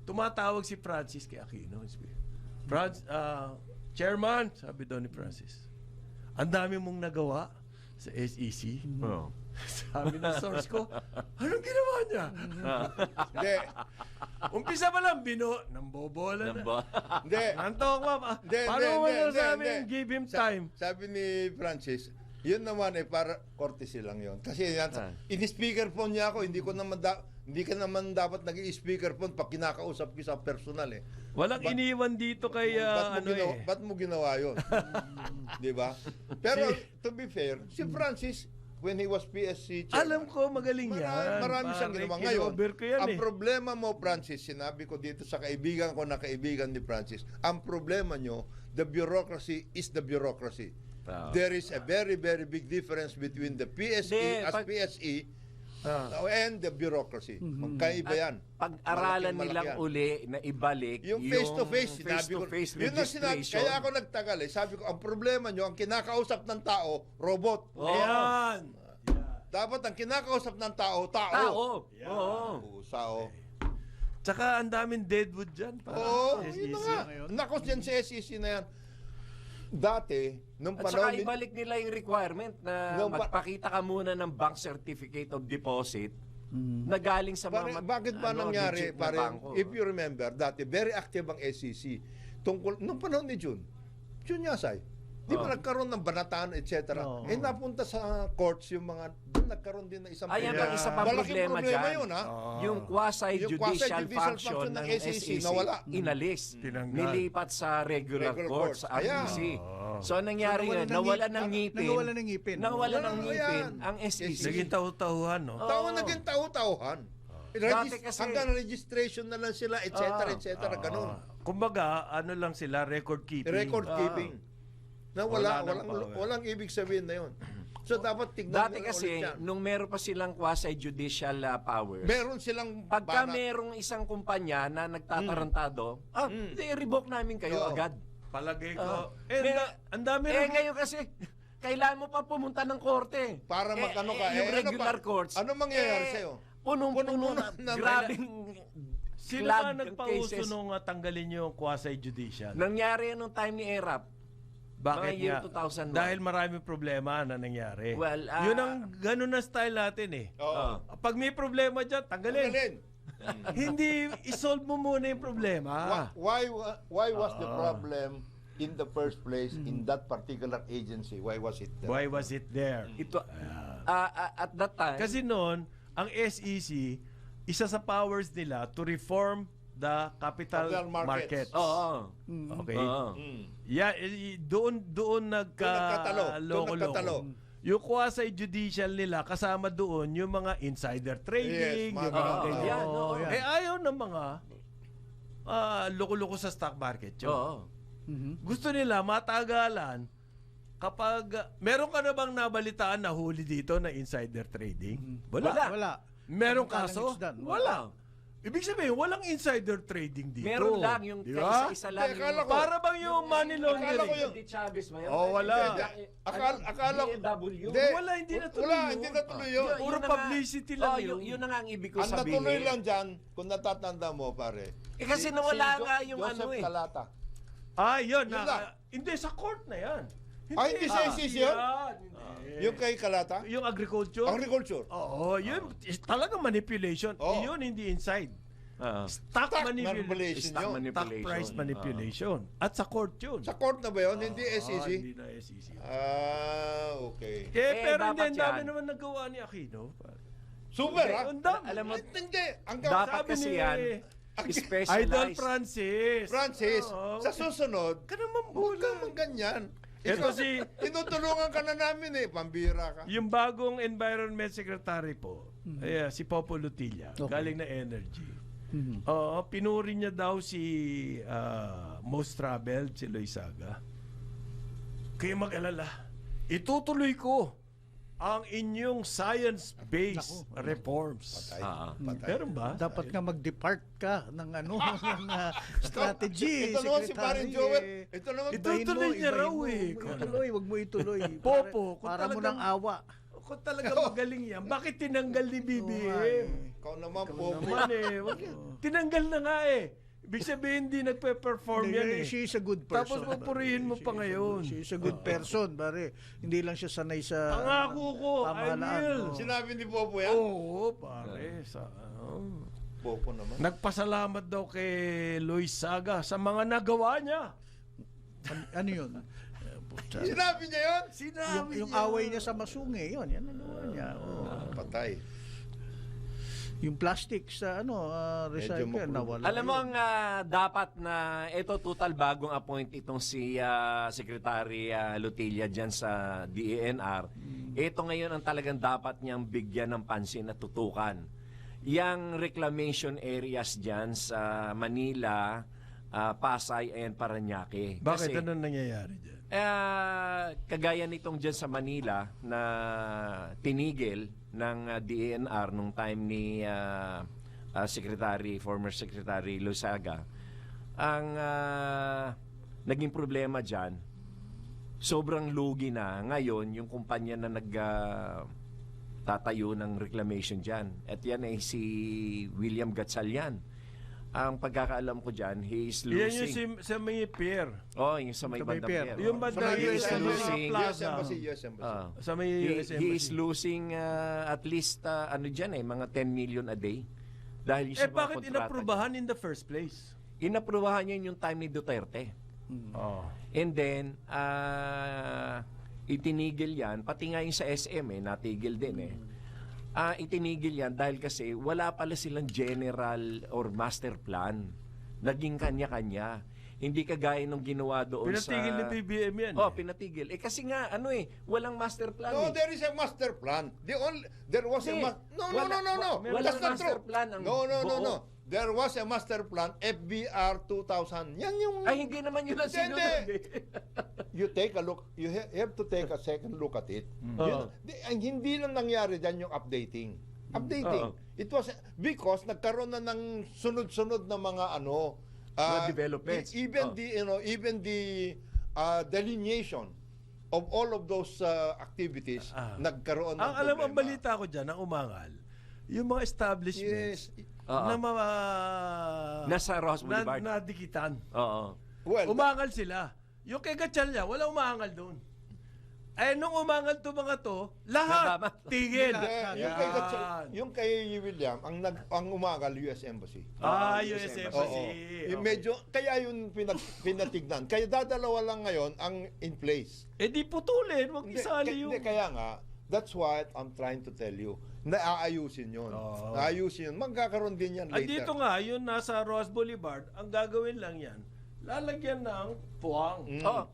Tumatawag si Francis kay Aquino. Chairman, sabi daw ni Francis, ang dami mong nagawa sa SEC. Oo. Sabi ng source ko, anong ginawa niya? Hindi, Umpisa pa lang, nambobola na. hindi. Antok pa. Hindi, Paano mo hindi, sabi hindi. give him time? Sabi ni Francis, yun naman para courtesy lang yun. Kasi yan, in-speakerphone niya ako, hindi ka naman dapat nag-i-speakerphone pag kinakausap ko sa personal eh. Walang iniwan dito kay Ba't mo ginawa yun? Di ba? Pero to be fair, si Francis, when he was PSC chairman, Alam ko, magaling yan. marami siyang Pare, ginawa. Ngayon, kinover ko yan ang eh. problema mo, Francis, sinabi ko dito sa kaibigan ko na kaibigan ni Francis, ang problema nyo, the bureaucracy is the bureaucracy. There is a very, very big difference between the PSE as PSE and the bureaucracy. Magkaiba yan. Pag-aralan Malaking-malaki nilang yan. uli na ibalik Yung face-to-face, sinabi ko, face-to-face yun ang registration. kaya ako nagtagal eh. Sabi ko, ang problema nyo, ang kinakausap ng tao, robot. Ayan. Dapat ang kinakausap ng tao, tao. Tao. Oo. Sao. Tsaka ang daming deadwood dyan. Oo, SEC. yun na nga. Nakos dyan sa SEC na yan. Dati, nung At saka panahon ni... ibalik nila yung requirement na Nung pa- magpakita ka muna ng bank certificate of deposit na galing sa Pare, mga bakit ba nangyari, legit na pare, bangko. if you remember, dati, very active ang SEC. Nung panahon ni June Yasay, di ba nagkaroon ng banataan, etc. Eh, napunta sa courts yung mga, doon nagkaroon din ng isang Ayan ang isa pang Malaking problema problema dyan. yun, ha? Yung quasi-judicial quasi-judicial function ng SEC nawala. inalis. Tinanggal. Nilipat sa regular Regular courts, courts. sa RTC. So, ang nangyari So, nga, nawala ng ngipin. Nawala ng ngipin. Nawala ng Wala ngipin yan. ang SEC. Naging tahu-tahuhan, no? Tao naging tao-tauhan. Dati kasi- Hanggang registration na lang sila, etc. Ganun. Kumbaga, ano lang sila, record keeping. Record keeping. Na Wala nang walang ibig sabihin na yun. So dapat tignan Dati mo na kasi, ulit yan. nung meron pa silang quasi-judicial powers, Meron silang pagka banat. merong isang kumpanya na nagtatarantado, i-revoke namin kayo Oo. agad. Palagay Ah. ko. Pero- Ang dami Eh rin. ngayon kasi, kailangan mo pa pumunta ng korte. Para magkano ka. Yung ano regular pa? courts. Ano mangyayari sa'yo? Punong-puno na, Punong-puno na- grabing Sino cloud ba ng nagpauso cases. nung tanggalin yung quasi-judicial? Nangyari yan nung time ni ERAP. Bakit mga year nga? 2001. Dahil maraming problema na nangyari. Well, Yun ang ganun na style natin eh. Oo. Pag may problema dyan, tanggalin. Tanggalin. Hindi, isolve mo muna yung problema. Why was the problem in the first place in that particular agency? Why was it there? Why was it there? Ito, at that time, Kasi noon, ang SEC, isa sa powers nila to reform the capital Capital markets. markets. oo. Okay? Oo. Yeah, doon nagkatalo. loko-loko. Yung quasi-judicial nila, kasama doon yung mga insider trading, Yes, yung mga mga ganyan. ganyan. oo. Eh ayaw ng mga loko-loko sa stock market. Yun. Oo. Gusto nila matagalan kapag meron ka na bang nabalitaan na huli dito na insider trading? Wala. Wala. Merong Magkano kaso? next done? Wala. Ibig sabihin, walang insider trading dito. Meron lang yung Di ba? kaisa-isa lang. Hindi, akala ko- Para bang yung money Akala ko laundering? yun. Di Chavez ba yun? Oh, wala. Akala ko... DMW. Hindi. Wala, hindi natuloy Wala, yun. hindi natuloy yun. Puro Yun na nga- publicity lang yun. Yun na nga ang ibig ko Ang sabihin. natuloy lang dyan, kung natatanda mo, pare. Kasi nawala nga yung Joseph ano eh. Calata. Yun. Yun lang. Hindi, sa court na yan. Hindi sa ICC yun? Hindi. Yung kay Calata? Yung agriculture? Agriculture. Oo, yun. Talagang manipulation. Oo. Yun, hindi inside. Stock Stock manipulation. manipulation Stock yun. manipulation. Stock price manipulation. At sa court yun. Sa court na ba yun? Hindi SEC? Hindi na SEC. Okay. Pero hindi, dapat ang dami yan. naman nagawa ni Aquino. Super, ha? Ang dami. Alam mo, Hindi. Ang dapat sabi kasi ni- yan, Idol specialized. Francis. Francis, Oo. sa susunod, Ka naman huwag mula. kang magganyan. Ito si, Tinutulungan ka na namin eh. Pambira ka. yung bagong Environment Secretary po, si Popo Lutilla, Okay. galing na Energy. Mhm. Oo, pinuri niya daw si Most Traveled, si Loizaga. Kaya mag-alala, itutuloy ko ang inyong science-based reforms. Patay. Patay. Meron ba? Dapat nga mag-depart ka ng ano ng strategy. Ito naman si Secretary, Parin Joel. eh. Ito naman. Itutuloy niya raw eh. Ituloy, wag mo ituloy. Popo, kung para mo talagang- ng awa. Kung talaga magaling yan, bakit tinanggal ni BBM? Ikaw naman, Popo. Naman eh. Tinanggal na nga eh. Ibig sabihin, hindi nagpe-perform yan eh. She is a good person. Tapos pupurihin mo pa ngayon. She is a good person, pare. Hindi lang siya sanay sa Pangako ko, I pamahalaan. will. Oo. Sinabi ni Popo yan? Oo, pare. Popo naman. Nagpasalamat daw kay Luis Saga sa mga nagawa niya. Ano yun? Sinabi niya yun? Sinabi Yung away niya sa Masungi, yun. Yan ang gawa niya. Oo. Patay. Yung plastic sa recycle, mapulot. nawala. Alam mo ang dapat na ito total bagong appoint itong si Secretary Lutilla dyan sa DENR. Ito ngayon ang talagang dapat niyang bigyan ng pansin at tutukan. Yang reclamation areas dyan sa Manila, Pasay and Parañaque. Bakit? Ano nangyayari dyan? Kagaya nitong dyan sa Manila na tinigil ng DENR nung time ni former Secretary Loizaga, ang naging problema dyan, sobrang lugi na ngayon yung kumpanya na tatayo ng reclamation dyan. At yan ay si William Gatchalian. Ang pagkakaalam ko dyan, he is Yan losing. yung sa may pier. Oh, yung sa may Sa may bandang pier. pier. Yung banda Sa may yung US sa Embassy. mga US plaza. Embassy, US Embassy. Sa may He, US he is Embassy. losing at least mga 10 million a day dahil sa mga Bakit kontrata. inaprubahan in the first place? Inaprubahan niya yung time ni Duterte. Oh. And then itinigil yan, pati nga yung sa SM natigil din itinigil yan dahil kasi wala pala silang general or master plan. Naging kanya-kanya. Hindi kagaya nung ginawa doon Pinatigil ni BBM yan. Oh, pinatigil. Kasi nga, walang master plan. No, there is a master plan. There was a Hindi. No. Walang That's not master true. plan ang No. buo. There was a master plan, FBR 2000. Yan yung... Ay, hindi naman yun ang Hindi. sinunod. You take a look, you have to take a second look at it. Oo. Ang hindi lang nangyari dyan yung updating. Oo. It was because nagkaroon na ng sunod-sunod na mga Mga developments. Even the delineation of all of those activities nagkaroon ng Ang alam ang problema. balita ko dyan, ang umangal, yung mga establishments Yes. na mga Nasa Ross Boulevard. nadikitan. Oo. Well, Umangal sila. Yung kay Gatchalian, wala umangal doon. Eh, nung umangal to mga to, lahat Nadama. tigil. yung kay William, ang umagal US Embassy. US Oo. Embassy. Yung medyo, kaya yun pinatignan. Kaya dadalawa lang ngayon ang in place. Eh di putulin, wag isali yung... Kaya nga, that's what I'm trying to tell you. Naaayusin yun. Naayusin yun. Magkakaroon din yan Ay, later. dito nga, yun nasa Ross Boulevard, ang gagawin lang yan, lalagyan ng puwang. Oh,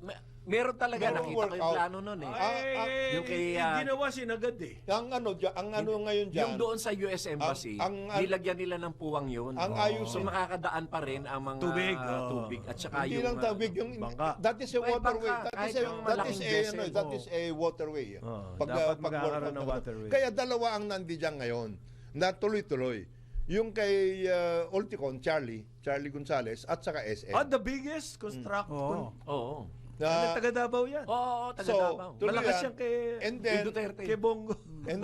meron talaga. Merong Nakita ko yung workout. plano nun Ay, yung kay, ginawa sinagad eh. Ang ano ngayon dyan, yung doon sa US Embassy, ang- nilagyan nila ng puwang yun. ang ayos, So makakadaan pa rin ang mga Tubig, tubig. At saka hindi yung lang tubig, yung, bangka. that is a Ay, waterway. bangka, kahit yung That malaking is vessel. a waterway. Dapat magkakaroon ng waterway. Kaya dalawa ang nandiyan ngayon, na tuloy-tuloy. yung kay Ulticon, Charlie Gonzales, at saka SM. The biggest construction. Oo. Ano, taga Davao yan. Oo, taga So, Davao. tuloy Malakas yan. yan kay And then, Duterte. Bongo. and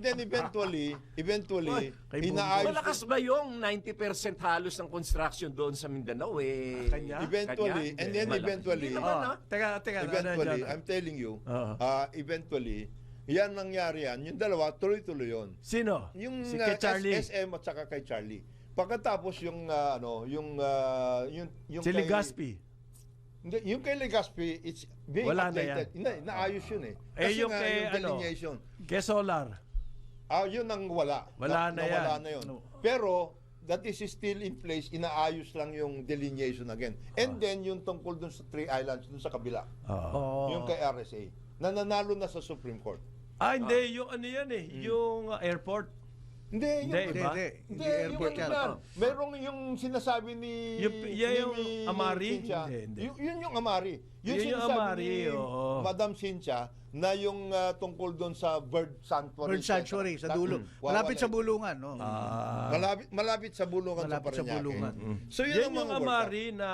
then eventually, kay Bongo. inaayos Malakas ba yung 90% halos ng construction doon sa Mindanao eh? Kanya? eventually, Kanya? and then Malakas. eventually, Hindi naman, Teka, eventually, ano, I'm telling you, Oo. eventually, yan nangyari yan. Yung dalawa, tuloy-tuloy yun. Sino? Yung Si kay Charlie. SM at saka kay Charlie. Pagkatapos yung yung Si Legazpi. Hindi, yung kay Legazpi, it's being Wala na updated. Hindi, naayos yun eh. Eh, yung nga, kay, yung delineation. Kay Solar. Yun ang wala. Wala na yan. Wala na yun. Pero, that is still in place, inaayos lang yung delineation again. And then, yung tungkol dun sa Three Islands, dun sa kabila. Yung kay RSA. Nananalo na sa Supreme Court. Hindi. Yung ano yan eh. Yung airport. Hindi, Hindi, iba? Hindi, airport yung yan. yan. Merong yung sinasabi ni Yung Amari? Cynthia. Hindi. Yun yung Amari. Yun yung sinasabi Amari, ni oo. Madam Cynthia na yung tungkol doon sa bird sanctuary. Bird sanctuary sa dulo. Malapit sa bulungan, no? Malapit sa bulungan Malapit sa Parañaque. bulungan. So yun Yan ang yung mga Amari na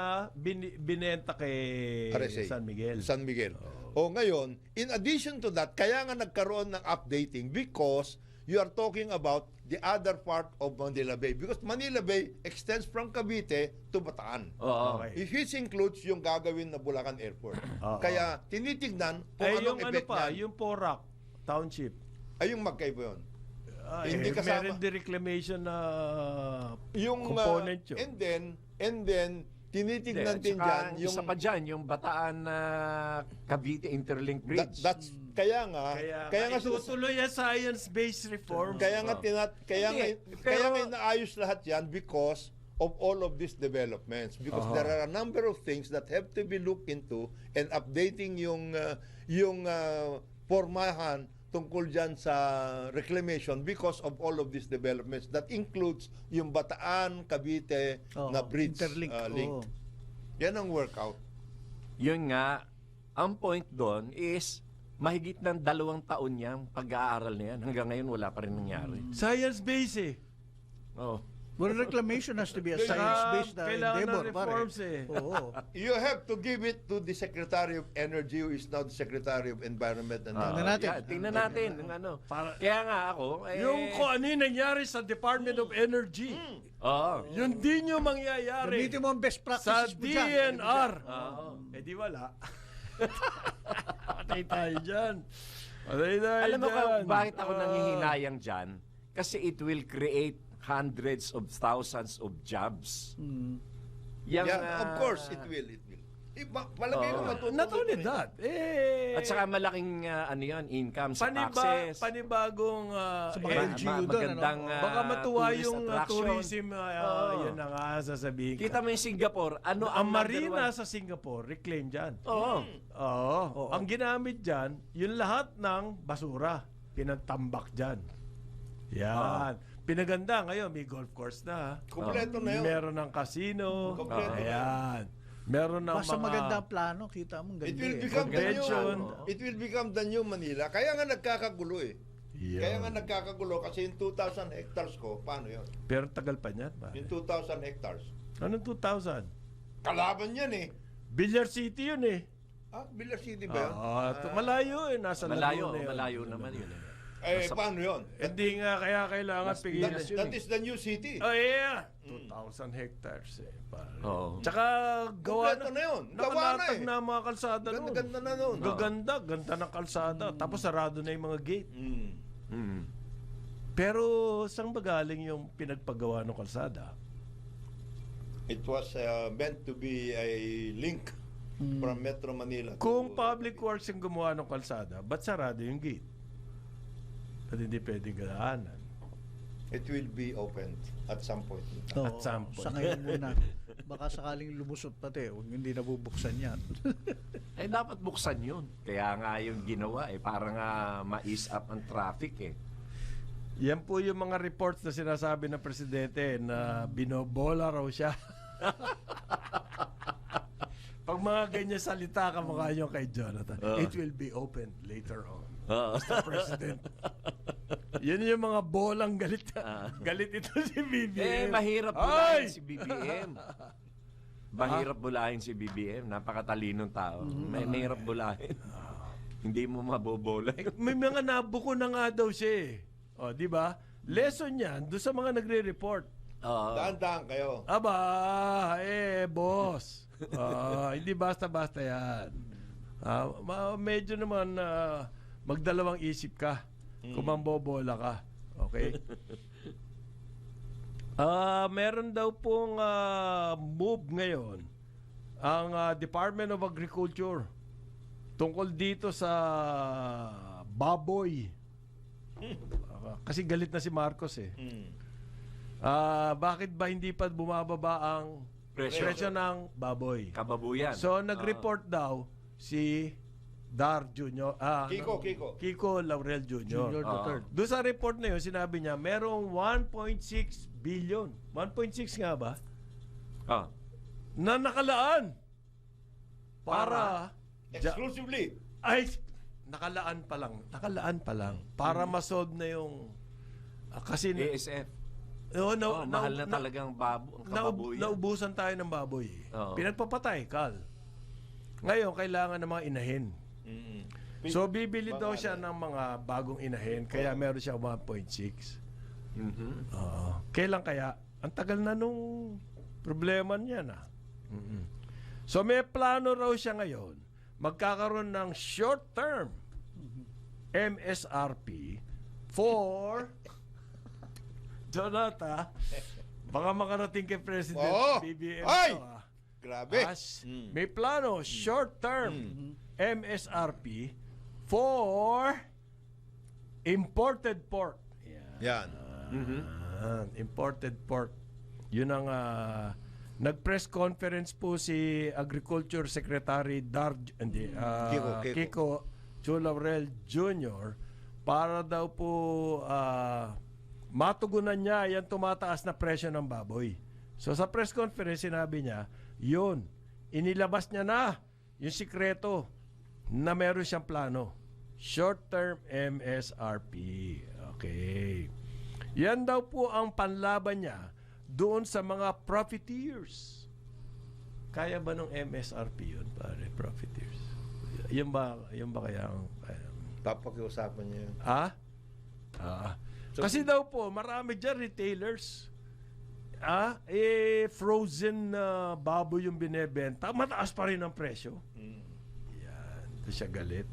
binenta kay RSA. San Miguel. San Miguel. O ngayon, in addition to that, kaya nga nagkaroon ng updating because you are talking about the other part of Manila Bay. Because Manila Bay extends from Cavite to Bataan. Oo. Okay. Which includes yung gagawin na Bulacan Airport. Kaya tinitignan kung Ay, anong yung ano effect pa, niyan. yung Porac Township. Ay, yung magkaiba yun. Hindi Hindi kasama. Meron din reclamation na Yung, component yun. and then, tinitignan din dyan yung... Isa pa dyan, yung Bataan na Cavite Interlink Bridge. That's, kaya nga itutuloy ang science-based reform. kaya nga Hindi, kaya nga pero- inaayos lahat yan because of all of these developments, because there are a number of things that have to be looked into, and updating yung formahan tungkol dyan sa reclamation because of all of these developments that includes yung Bataan Cavite na bridge interlink. link. Oo. Yan ang workout. Yun nga, ang point doon is mahigit ng 2 taon niyang pag-aaral na yan. Hanggang ngayon wala pa rin nangyari. Science-based eh. Oh. Well, reclamation has to be a Saka science-based kailangan endeavor, ng reforms pare. eh. Oo. You have to give it to the Secretary of Energy who is now the Secretary of Environment and Tingnan natin. Tingnan natin. Yung ano. Kaya nga ako, Yung kung ano yung nangyari sa Department of Energy, yun din yung mangyayari Gamitin mo ang best sa practices mo dyan. DNR. Di wala. Patay tayo dyan. Patay tayo alam mo dyan. kung bakit ako nangihinayang dyan? Kasi it will create hundreds of thousands of jobs. Yang, Yeah, of course it will. Palagay ko matutuloy. Not only that, At saka malaking ano yan, income sa taxes. panibagong Sa mga LGU doon, magandang baka matuwa tourist yung attraction. tourism. Yun na nga sasabihin Kita mo yung Singapore, ano ang number marina one? sa Singapore, reclaim dyan. Oo. Oo. Ang ginamit dyan, yung lahat ng basura, pinatambak dyan. Yan. Pinaganda ngayon, may golf course na. Kompleto na yun. Meron ng casino. Kompleto na Ayan. Meron ng Basta mga... magandang plano, kita mo ang It ganda will eh. become the Convention. new, it will become the new Manila. Kaya nga nagkakagulo eh. Yan. Kaya nga nagkakagulo kasi yung 2,000 hectares ko, paano yun? Pero tagal pa niyan. Pare. Yung 2,000 hectares. Anong 2,000? Kalaban yan eh. Billiard City yun eh. Villar City ba yun? Malayo eh. Nasa Laguna yun. Malayo naman yun. Paano yun? Hindi nga kaya kailangan pigilan yun. That is the new city. Oh yeah. 2,000 hectares eh. Pare. Oo. Tsaka gawa Kompleto na yun. Gawa na nakalatag eh. na ang mga kalsada noon. Ganda na nun. Ganda ng kalsada. Tapos sarado na yung mga gate. Mm. Pero saan ba galing yung pinagpagawa ng kalsada? It was meant to be a link from Metro Manila. Kung public works yung gumawa ng kalsada, ba't sarado yung gate? Ba't hindi pwedeng gadaanan? It will be opened at some point. Oo, At some point. Sa ngayon muna. Baka sakaling lumusot pati, huwag hindi nabubuksan yan. Eh, dapat buksan yun. Kaya nga yung ginawa eh, para nga ma-ease up ang traffic eh. Yan po yung mga reports na sinasabi ng presidente na binobola raw siya. Pag mga ganyan salita, kamukha nyo kay Jonathan, it will be opened later on. Mr. President. Yan yung mga bolang galit. Galit ito si BBM. Mahirap Ay! bulahin si BBM. Mahirap bulahin si BBM. Napakatalinong tao. Mahirap bulahin. Hindi mo mabobola. May mga nabuko na nga daw siya eh. O, di ba? Lesson yan doon sa mga nagre-report. Daan-daan kayo. Aba, boss. Hindi basta-basta yan. Medyo naman magdalawang isip ka kung mambobola ka. Okay? Meron daw pong move ngayon ang Department of Agriculture tungkol dito sa baboy. Kasi galit na si Marcos eh. Bakit ba hindi pa bumababa ang presyo ng baboy? Kababuyan. So nag-report daw si Dar Jr. Kiko Laurel Jr. Doon sa report na yun, sinabi niya, merong 1.6 billion. 1.6 nga ba? Na nakalaan para Exclusively. ay nakalaan pa lang para ma-solve na yung kasi ASF. Mahal na talagang kababuyan. naubusan tayo ng baboy. Pinagpapatay, Kal. Ngayon, kailangan ng mga inahin. So, bibili daw siya ng mga bagong inahin, kaya meron siya 1.6. Kailan kaya? Ang tagal na nung problema niya na. So, may plano raw siya ngayon. Magkakaroon ng short-term MSRP for Jonata, baka makarating kay President BBM. Ay! to, Grabe. May plano, short-term MSRP for imported pork. Yan. Imported pork. Yun ang nag-press conference po si Agriculture Secretary Kiko Laurel Jr. para daw po matugunan niya yung tumataas na presyo ng baboy. So sa press conference sinabi niya, yun, inilabas niya na yung sikreto na meron siyang plano. Short-term MSRP. Okay. Yan daw po ang panlaban niya doon sa mga profiteers. Kaya ba ng MSRP yun, pare, profiteers? Yun ba kaya ang... Papakiusapan niya yun. Kasi daw po, marami dyan retailers. Frozen na baboy yung binebenta, mataas pa rin ang presyo. Yan, ito siya galit.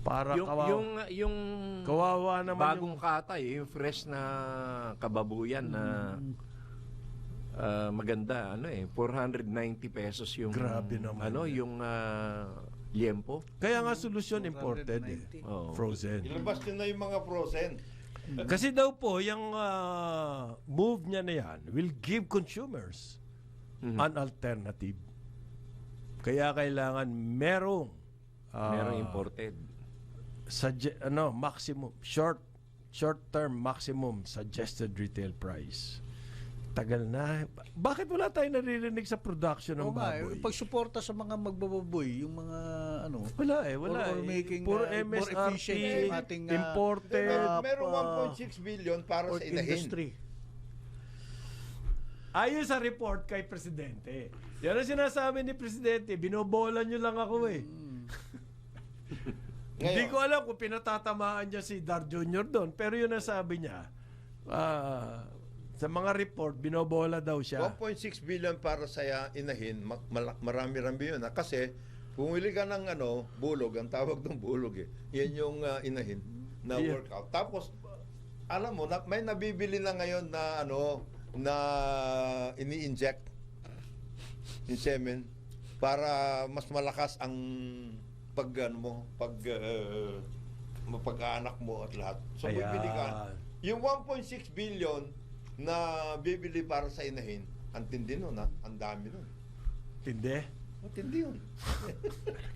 Para yung kawawa naman bagong katay, yung fresh na kababuyan na maganda, 490 pesos yung Grabe naman yung liempo. Kaya nga solusyon imported frozen. Ilabas nyo na yung mga frozen. Kasi daw po, yung move niya na yan will give consumers an alternative. Kaya kailangan merong imported. Maximum short-term maximum suggested retail price. Tagal na. Bakit wala tayong naririnig sa production ng baboy? Pagsuporta sa mga magbababoy, yung mga Wala eh. or making Puro more MSRP, efficient yung ating imported. Meron 1.6 billion para sa inahin. industry. Ayon sa report kay Presidente. Yan ang sinasabi ni Presidente, binobola nyo lang ako eh. Hindi ko alam kung pinatatamaan niya si Dar Jr. doon, pero yun ang sabi niya. Sa mga report, binobola daw siya. 1.6 billion para sa inahin, marami-rami yun. Kasi, pumili ka ng bulog, ang tawag ng bulog eh. Yan yung inahin na workout. Tapos, alam mo, may nabibili na ngayon na na ini-inject yung semen para mas malakas ang mapag-anak mo at lahat. So, bibili ka. Yung 1.6 billion na bibili para sa inahin, ang tindi nun, ang dami nun. Tindi? Tindi yun.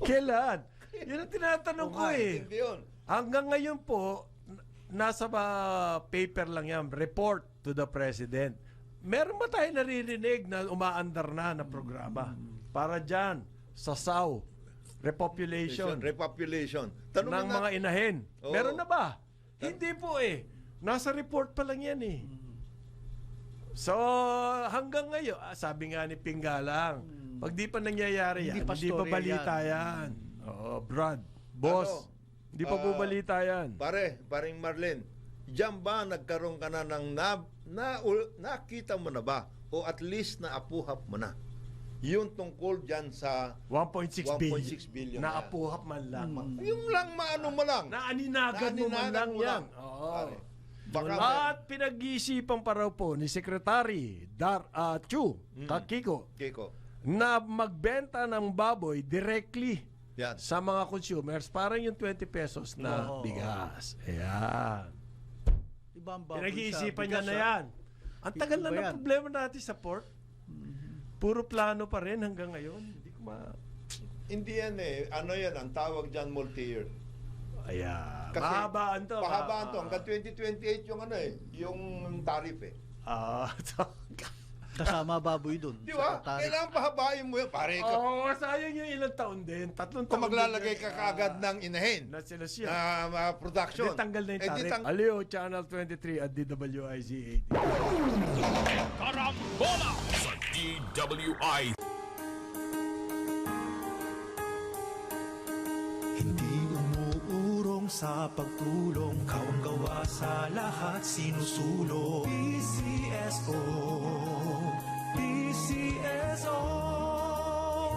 Kailan? Yun ang tinatanong ko eh. Tindi yun. Hanggang ngayon po, nasa paper lang yan, report to the President. Meron ba tayo naririnig na umaandar na programa para dyan, sa repopulation Repopulation. ng mga inahin? Oo. Meron na ba? Hindi po eh. Nasa report pa lang yan eh. So, hanggang ngayon, sabi nga ni Pinggalang, pag di pa nangyayari yan, Hindi pa hindi pa storya balita yan. Oo, Brad, boss, Ano? hindi pa po balita yan. Paring Marlene, diyan ba nagkaroon ka na ng nakita mo na ba o at least naapuhap mo na yung tungkol dyan sa 1.6 billion na yan. apuhap man lang. yung lang maano mo lang. Naaninagan mo man lang mo yan. lang. Oo. Pare, baka At pinag-iisipan pa raw po ni Secretary Chu Kakiko Kiko. na magbenta ng baboy directly Yan. sa mga consumers, parang yung 20 pesos na Oo. bigas. Ayan. Iba ang baboy Pinag-iisipan sa niya bigas, na yan. Ang tagal na Iba ng yan. problema natin sa port. Puro plano pa rin hanggang ngayon. Hindi ko Hindi yan eh. Ano yan? Ang tawag dyan multi-year. Ayan. Kasi Mahabaan to. Pahabaan to. Hanggang 2028 yung ano eh. Yung tariff eh. Kasama baboy dun. Di ba? Sa tarif. Kailangan pahabain mo yun. Pare, sayang yung ilang taon din. 3 taon. kung maglalagay din ka yan. kaagad ng inahin Na sila siya. na production. Hindi tanggal na yung Eh, di tarif. Aliyo, Channel 23 at DWIZ 80. Karambola sa DWI. Hindi umuurong sa pagtulong, kawang-gawa sa lahat sinusulong. PCSO, PCSO.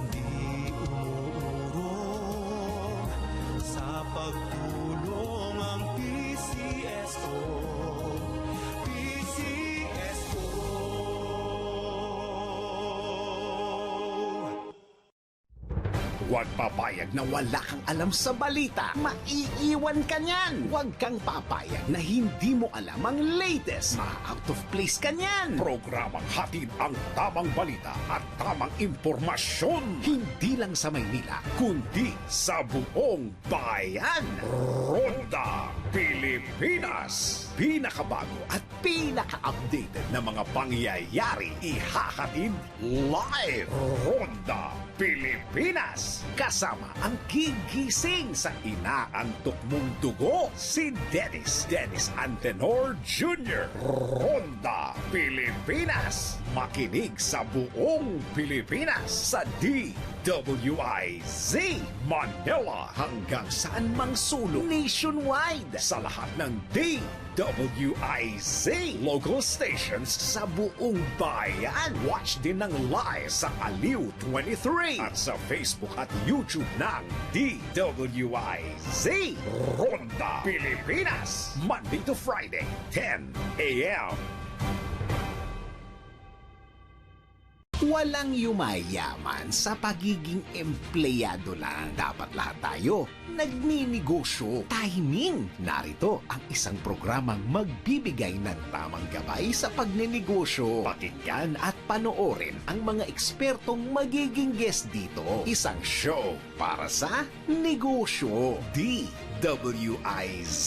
Hindi umuurong sa pagtulong ang PCSO. Huwag papayag na wala kang alam sa balita. Maiiwan ka niyan. Huwag kang papayag na hindi mo alam ang latest. Ma-out of place ka niyan. Programang hatid ang tamang balita at tamang impormasyon. Hindi lang sa Maynila, kundi sa buong bayan. Ronda Pilipinas. Pinakabago at pinaka-updated na mga pangyayari ihahatid live. Ronda Pilipinas. Kasama ang gigising sa inaantok mong dugo, si Dennis Antenor Jr. Ronda Pilipinas. Makinig sa buong Pilipinas sa DWIZ Manila hanggang saan mang sulong nationwide sa lahat ng DWIZ local stations sa buong bayan. Watch din ng live sa Aliw 23 at sa Facebook at YouTube ng DWIZ Ronda Pilipinas. Monday to Friday, 10 a.m. Walang yumayaman sa pagiging empleyado lang. Dapat lahat tayo nagninegosyo. Timing! Narito ang isang programang magbibigay ng tamang gabay sa pagnenegosyo. Pakinggan at panoorin ang mga ekspertong magiging guest dito. Isang show para sa negosyo. DWIZ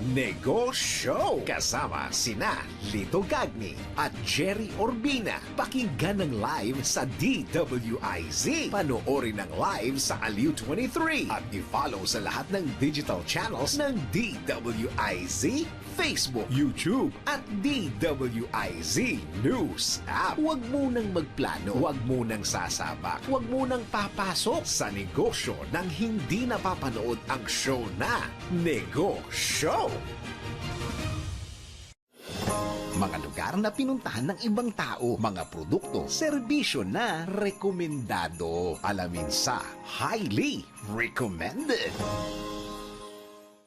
Negosyo. Kasama sina Lito Gagni at Jerry Orbina. Pakinggan ng live sa DWIZ. Panoorin ng live sa Aliw 23 at i-follow sa lahat ng digital channels ng DWIZ, Facebook, YouTube at DWIZ News App. Huwag munang magplano, huwag munang sasabak, huwag munang papasok sa negosyo nang hindi napapanood ang show na Negosyo. Mga lugar na pinuntahan ng ibang tao, mga produkto, serbisyo na rekomendado. Alamin sa Highly Recommended.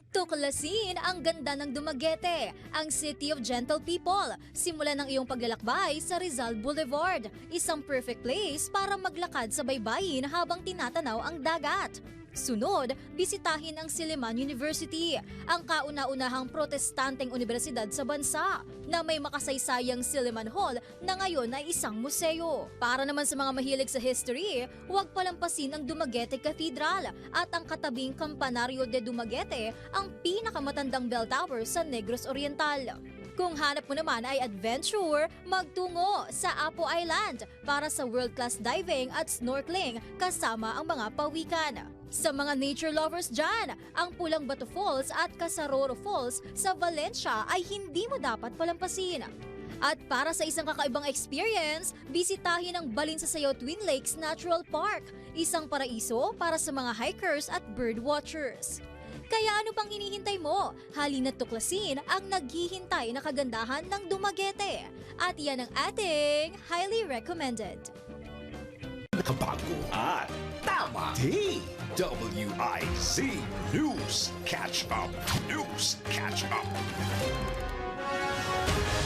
Tuklasin ang ganda ng Dumaguete, ang City of Gentle People. Simulan ang iyong paglalakbay sa Rizal Boulevard, isang perfect place para maglakad sa baybayin habang tinatanaw ang dagat. Sunod, bisitahin ang Silliman University, ang kauna-unahang protestanteng universidad sa bansa, na may makasaysayang Silliman Hall na ngayon ay isang museo. Para naman sa mga mahilig sa history, huwag palampasin ang Dumaguete Cathedral at ang katabing Campanario de Dumaguete, ang pinakamatandang bell tower sa Negros Oriental. Kung hanap mo naman ay adventure, magtungo sa Apo Island para sa world-class diving at snorkeling kasama ang mga pawikan. Sa mga nature lovers dyan, ang Pulang Bato Falls at Casaroro Falls sa Valencia ay hindi mo dapat palampasin. At para sa isang kakaibang experience, bisitahin ang Balinsasayaw Twin Lakes Natural Park, isang paraiso para sa mga hikers at bird watchers. Kaya ano pang hinihintay mo? Halina't tuklasin ang naghihintay na kagandahan ng Dumaguete. At yan ang ating highly recommended. Nakabago at tama. DWIZ News Catch Up. News Catch Up.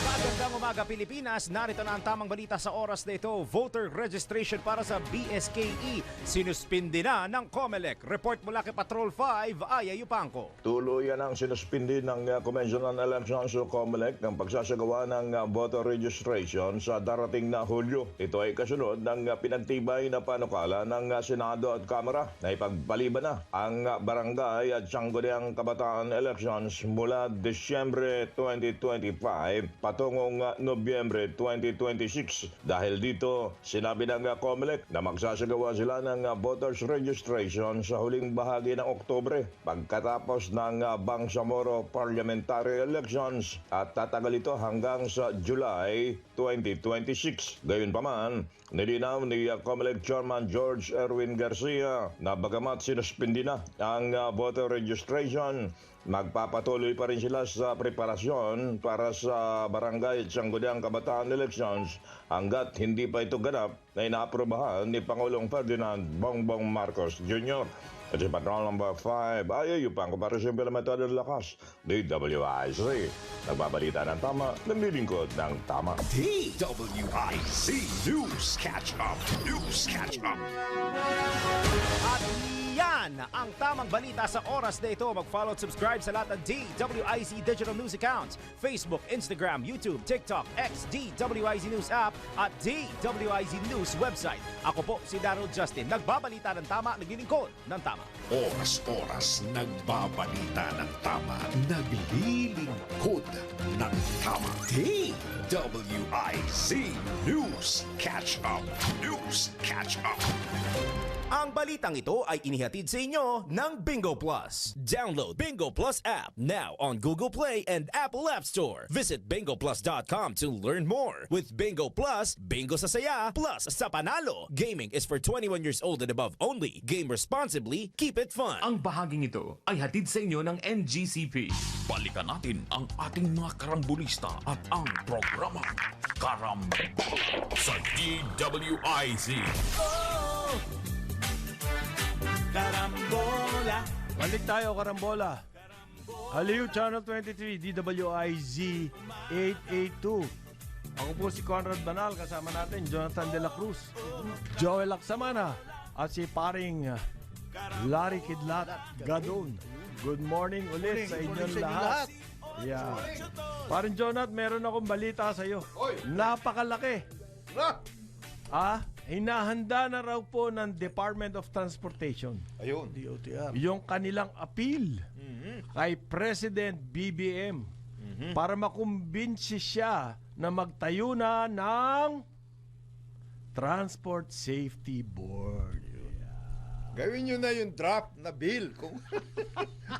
Magandang umaga Pilipinas, narito na ang tamang balita sa oras na ito. Voter registration para sa BSKE sinuspindi na ng COMELEC. Report mula kay Patrol 5, Aya Yupanco. Tuluyan ang sinuspindi ng Conventional Elections o COMELEC ng pagsasagawa ng voter registration sa darating na Hulyo. Ito ay kasunod ng pinagtibay na panukala ng Senado at Kamara na ipagpaliban na ang barangay at sangguniang kabataan elections mula Disyembre 2025 patungong Nobyembre 2026. Dahil dito, sinabi ng COMELEC na magsasagawa sila ng voters registration sa huling bahagi ng Oktubre pagkatapos ng Bangsamoro Parliamentary Elections at tatagal ito hanggang sa July 2026. Gayunpaman, nilinaw ni COMELEC Chairman George Erwin Garcia na bagamat sinuspindi na ang voter registration, magpapatuloy pa rin sila sa preparasyon para sa barangay at sangguniang kabataan elections hanggat hindi pa ito ganap na inaaprobahan ni Pangulong Ferdinand Bongbong Marcos Jr. At si Patrol number 5, ay Yupanco para sa implementado ng lakas, DWIZ. Nagbabalita ng tama, naglilingkod ng tama. DWIZ News Catch Up. News Catch Up. At yan ang tamang balita sa oras na ito. Mag-follow at subscribe sa lahat ng DWIZ Digital News accounts, Facebook, Instagram, YouTube, TikTok, X, DWIZ News app at DWIZ News website. Ako po si Daryl Justin, nagbabalita ng tama, naglilingkod ng tama. Oras-oras nagbabalita ng tama, naglilingkod ng tama. DWIZ News Catch Up. News Catch Up. Ang balitang ito ay inihatid sa inyo ng Bingo Plus. Download Bingo Plus app now on Google Play and Apple App Store. Visit bingoplus.com to learn more. With Bingo Plus, bingo sa saya, plus sa panalo. Gaming is for 21 years old and above only. Game responsibly, keep it fun. Ang bahaging ito ay hatid sa inyo ng NGCP. Balikan natin ang ating mga karambulista at ang programa Karambola sa DWIZ. Karambola. Balik tayo, Karambola. Aliw, Channel 23, DWIZ 882. Ako po si Conrad Banal, kasama natin, Jonathan De La Cruz, Joel Laksamana, at si paring Larry Kidlat Gadon. Good morning ulit sa inyong lahat. Yeah. Paring Jonathan, meron akong balita sa iyo. Napakalaki. Hinahanda na raw po ng Department of Transportation. Ayun. DOTR. Yung kanilang appeal kay President BBM para makumbinsi siya na magtayo na ng Transport Safety Board. Gawin nyo na yung draft na bill.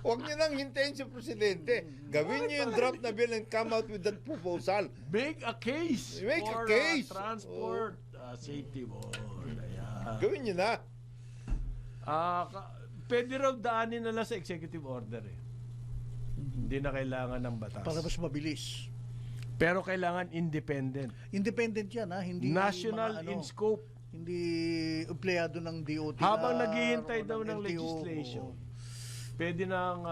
Huwag nyo nang hintayin si Presidente. Gawin nyo yung draft na bill and come out with that proposal. Make a case Make a for case. Transport Safety Board. Ayan. Gawin nyo na. Pwede raw daanin na lang sa executive order eh. Hindi na kailangan ng batas. Para mas mabilis. Pero kailangan independent. Independent yan, ha? Hindi National mga, in scope. Hindi empleyado ng DOTR. Habang naghihintay daw ng LTO. legislation, pwede nang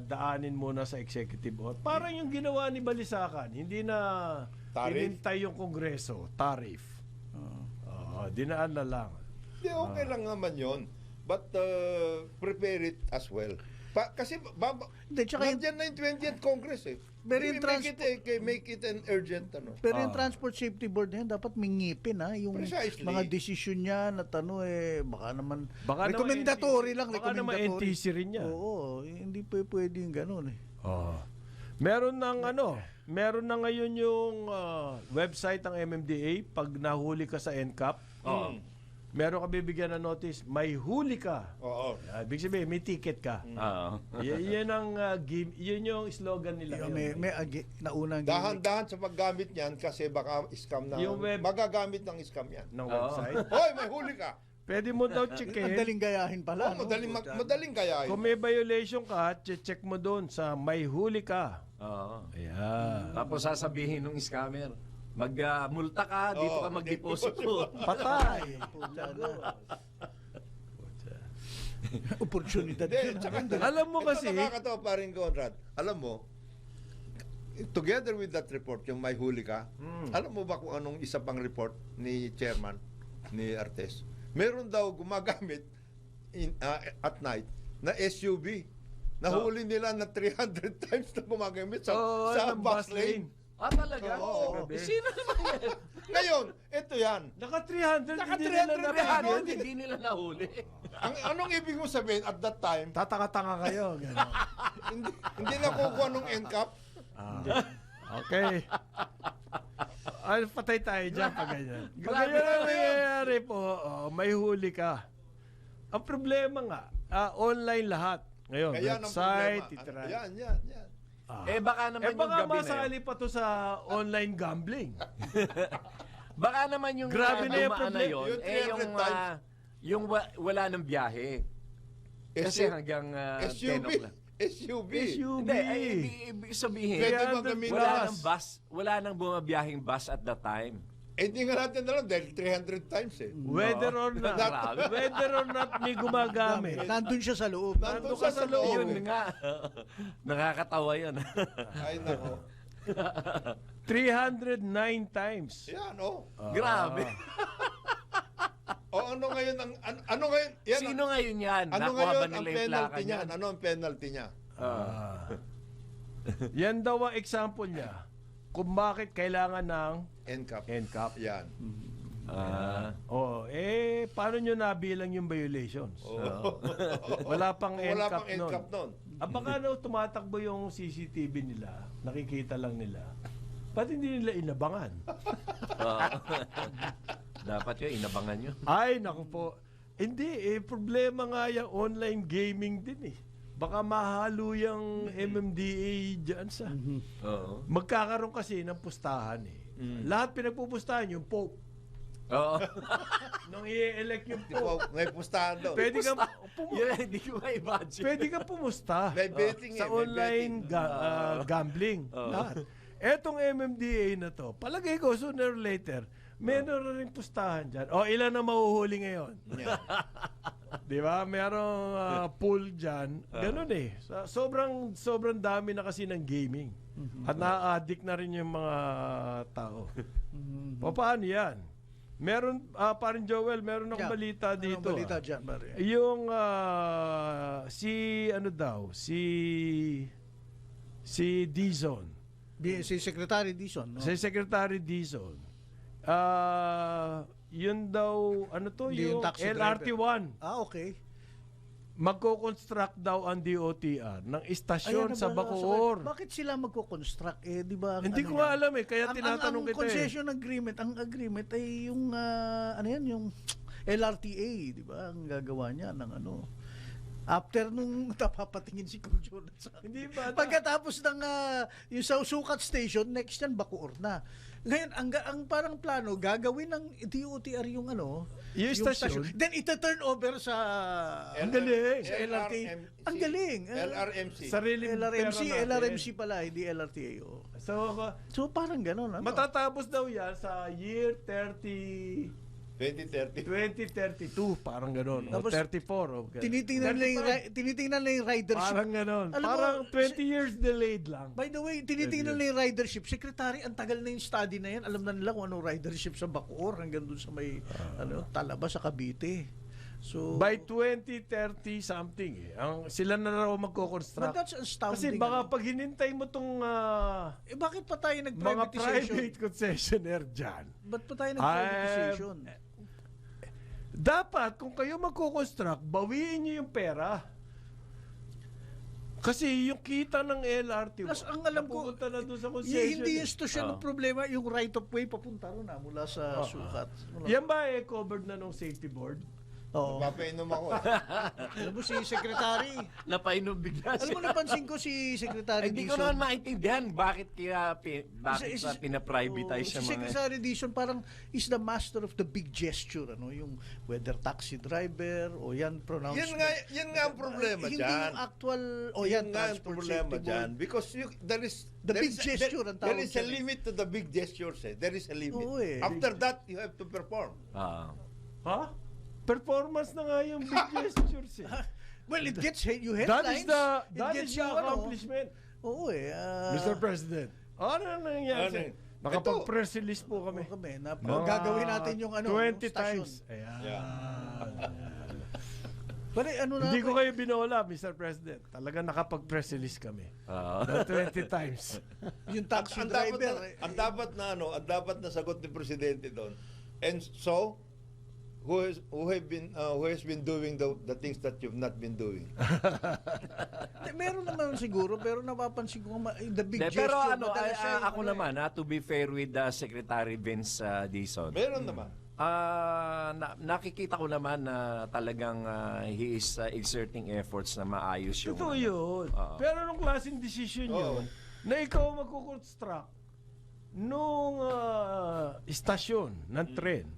daanin muna sa executive order. Parang yung ginawa ni Balisacan, hindi na hinintay yung Kongreso, tariff. Dinaan na lang. Okay lang naman yun. But prepare it as well. Kasi nandiyan na yung 20th Congress eh. Pero yung make it an urgent ano. Pero yung Transport Safety Board na yan, dapat mingipin ha. Yung Precisely. mga desisyon niya na baka naman Baka recommendatory lang. Baka naman NTC rin yan. Oo, hindi pwede yung ganun eh. Meron na ngayon yung website ng MMDA pag nahuli ka sa NCAP. meron ka bibigyan ng notice, may huli ka. Oo. Ibig sabihin, may ticket ka. Oo. Yan ang yun yung slogan nila. Naunang Dahan-dahan sa paggamit niyan kasi baka scam na. Yung web- Magagamit ng scam yan. ng website. Hoy, may huli ka. Pwede mo daw Ang checkin. daling gayahin pala. Oh, madaling kaya Kung may violation ka, check mo doon sa may huli ka. Oo. Ayan. Tapos sasabihin ng scammer, magmulta ka, dito ka mag-deposito. Patay. Oportunidad. Hindi, tsaka Alam mo kasi- ito nakakatawa pa rin, Conrad. Alam mo, together with that report, yung may huli ka, alam mo ba kung anong isa pang report ni chairman, ni Artes? Meron daw gumagamit at night na SUV. Nahuli nila na 300 times na gumagamit sa bus lane. Ah, talaga? Oo. Sino naman yan? Ngayon, ito yan. Naka 300, Naka hindi nila 300 napigil. Hindi nila nahuli. Anong ibig mo sabihin at that time, Tatanga-tanga kayo. Ganun. hindi nakukuha ng NCAP? Okay. Ay, patay tayo dyan pag ganyan. Pag Grabe ganyan ang naman nangyayari po, may huli ka. Ang problema nga, online lahat. Ngayon, Kaya ang website, problema. titry. Yan. Baka naman yung Baka gabi na yun. masali pa to sa online gambling. Baka naman yung Grabe na yung dumaan na problema. yun, Yung yung, 300 times. yung wala ng biyahe. Kasi hanggang 10 o'clock. SUV. Hindi, ibig sabihin, Pwede ba gamitin? wala nang bumabiyahing bus at that time. Hindi nga natin alam dahil 300 times eh. Whether or not, Grabe. whether or not may gumagamit. Nandun siya sa loob. Nandun ka sa loob. Yun nga. Nakakatawa yun. Ay, nako. 309 times. Yan, oh. Grabe. O ano ngayon ang ano ngayon? Yan, Sino ngayon yan? ano Nakuha ngayon ba ang nila yung plaka penalty niya? niyan? Ano ang penalty niya? Yan daw ang example niya kung bakit kailangan ng NCAP. NCAP. Yan. Paano nyo nabilang yung violations? Wala pang Wala NCAP pang NCAP nun. Baka tumatakbo yung CCTV nila, nakikita lang nila. Ba't hindi nila inabangan? Dapat yun, inabangan nyo. Ay, naku po. Hindi, problema nga yung online gaming din eh. Baka mahalo yung MMDA dyan sa... Oo. Magkakaroon kasi ng pustahan eh. Lahat pinagpupustahan yung Pope. Oo. Nung i-elect yung Pope. May pustahan daw. Pwede ka Yun, hindi ko ma-imagine. pwede ka pumusta May betting sa may online betting. gambling. Lahat. Etong MMDA na to, palagay ko sooner or later, meron na rin pustahan dyan. Ilan na mahuhuli ngayon? Di ba? Merong pool dyan. Ganun eh. Sobrang dami na kasi ng gaming. At na-addict na rin yung mga tao. Paano yan? Meron, parin Joel, meron akong balita dito. Anong balita dyan, pare? Yung si Dizon. Si Secretary Dizon. No? Si Secretary Dizon. Yun daw, ano to? Hindi yung Yung taxi LRT1. Okay. Magko-construct daw ang DOTR ng istasyon Ayan na sa ba? Bacoor. Bakit sila magko-construct? Di ba? Hindi ko nga alam eh, kaya tinatanong ang kita eh. concession agreement, ang agreement ay yung, yung LRTA, di ba? Ang gagawa niya ng ano. After nung napapatingin si Kung Jonas. Hindi ba? Pagkatapos ng yung sa Sukat Station, next yan, Bacoor na. Ngayon, ang parang plano, gagawin ng DOTR yung ano, yung station. Then ita-turn over sa Ang galing. sa LRT. Ang galing. LRMC. Sarili LRMC pala, hindi LRTA. So parang gano'n. Ano? Matatapos daw yan sa year 2032, parang gano'n. O Tapos, 34. Tinitingnan na yung ridership. Parang gano'n. Alam Parang mo, 20 years delayed lang. By the way, tinitingnan na yung ridership. Secretary, ang tagal na yung study na yan. Alam na nila kung anong ridership sa Bacoor hanggang dun sa may Talaba sa Cavite. So, By 2030 something eh. Sila na raw but magko-construct. that's astounding. Kasi baka pag hinintay mo tong bakit pa tayo mga nag-privatization? private concessionaire dyan. Ba't pa tayo nag-privatization? Dapat, kung kayo magko-construct, bawiin nyo yung pera. Kasi yung kita ng LRT, Plus, ang alam ko, napupunta na doon sa concession. hindi yung station ng problema, yung right of way papunta ron na mula sa sukat. Yan ba covered na ng safety board? Oo. Papainom ako. Alam mo si Secretary, Napainom bigla alam mo napansin ko si Secretary Hindi ko Dizon. naman maintindihan bakit pina-privatize Si siya mga... Secretary Dizon parang is the master of the big gesture, ano, yung whether taxi driver o yan pronouncement. Yan nga ang problema Hindi dyan. yung actual Yan nga ang transport problema safety dyan. board. Because The big gesture ang there tawag is a dyan eh. limit to the big gestures. There is a limit. Oo eh. After that, you have to perform. Ha? Performance na nga yung big gestures eh. Well, it gets you That headlines. is the accomplishment. Oo eh. Mr. President. Ano nangyari? Nakapag-press release po kami. Gagawin natin yung 20 ano, yung station. times. Ayan. Pero ano na, Hindi ko kayo binola, Mr. President. Talaga nakapag-press release kami. Na 20 times. yung taxi driver. Ang dapat na sagot ni Presidente doon. And so, who has been doing the things that you've not been doing? Meron naman siguro, pero napapansin ko the big gesture. Pero madalas siya, ako naman, to be fair with Secretary Vince Dizon. Meron naman. Nakikita ko naman na talagang he is exerting efforts na maayos yung... Totoo yun. Pero anong klaseng decision yun na ikaw magkukonstruct nung istasyon ng tren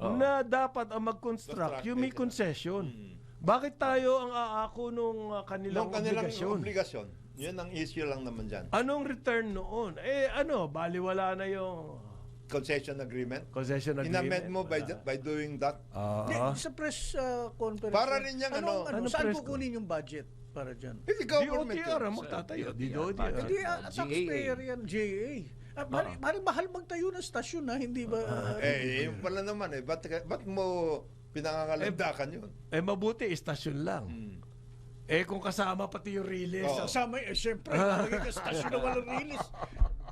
na dapat ang mag-construct yung may concession. Bakit tayo ang aako nung kanilang obligasyon? Yun ang issue lang naman dyan. Anong return noon? Baliwala na yung Concession agreement? concession Inamend agreement. mo by doing that? Sa press conference. Para rin yung Saan press kukunin yung budget para dyan? Hindi government DOTR yun. ang magtatayo. Hindi, DOTR. taxpayer yan, GA. Mahal magtayo ng stasyon na, hindi ba? Yung pala naman ba't mo pinangangalandakan yun? Mabuti, istasyon lang. Kung kasama pati yung release. Kasama, siyempre, malagay ka stasyon na walang release.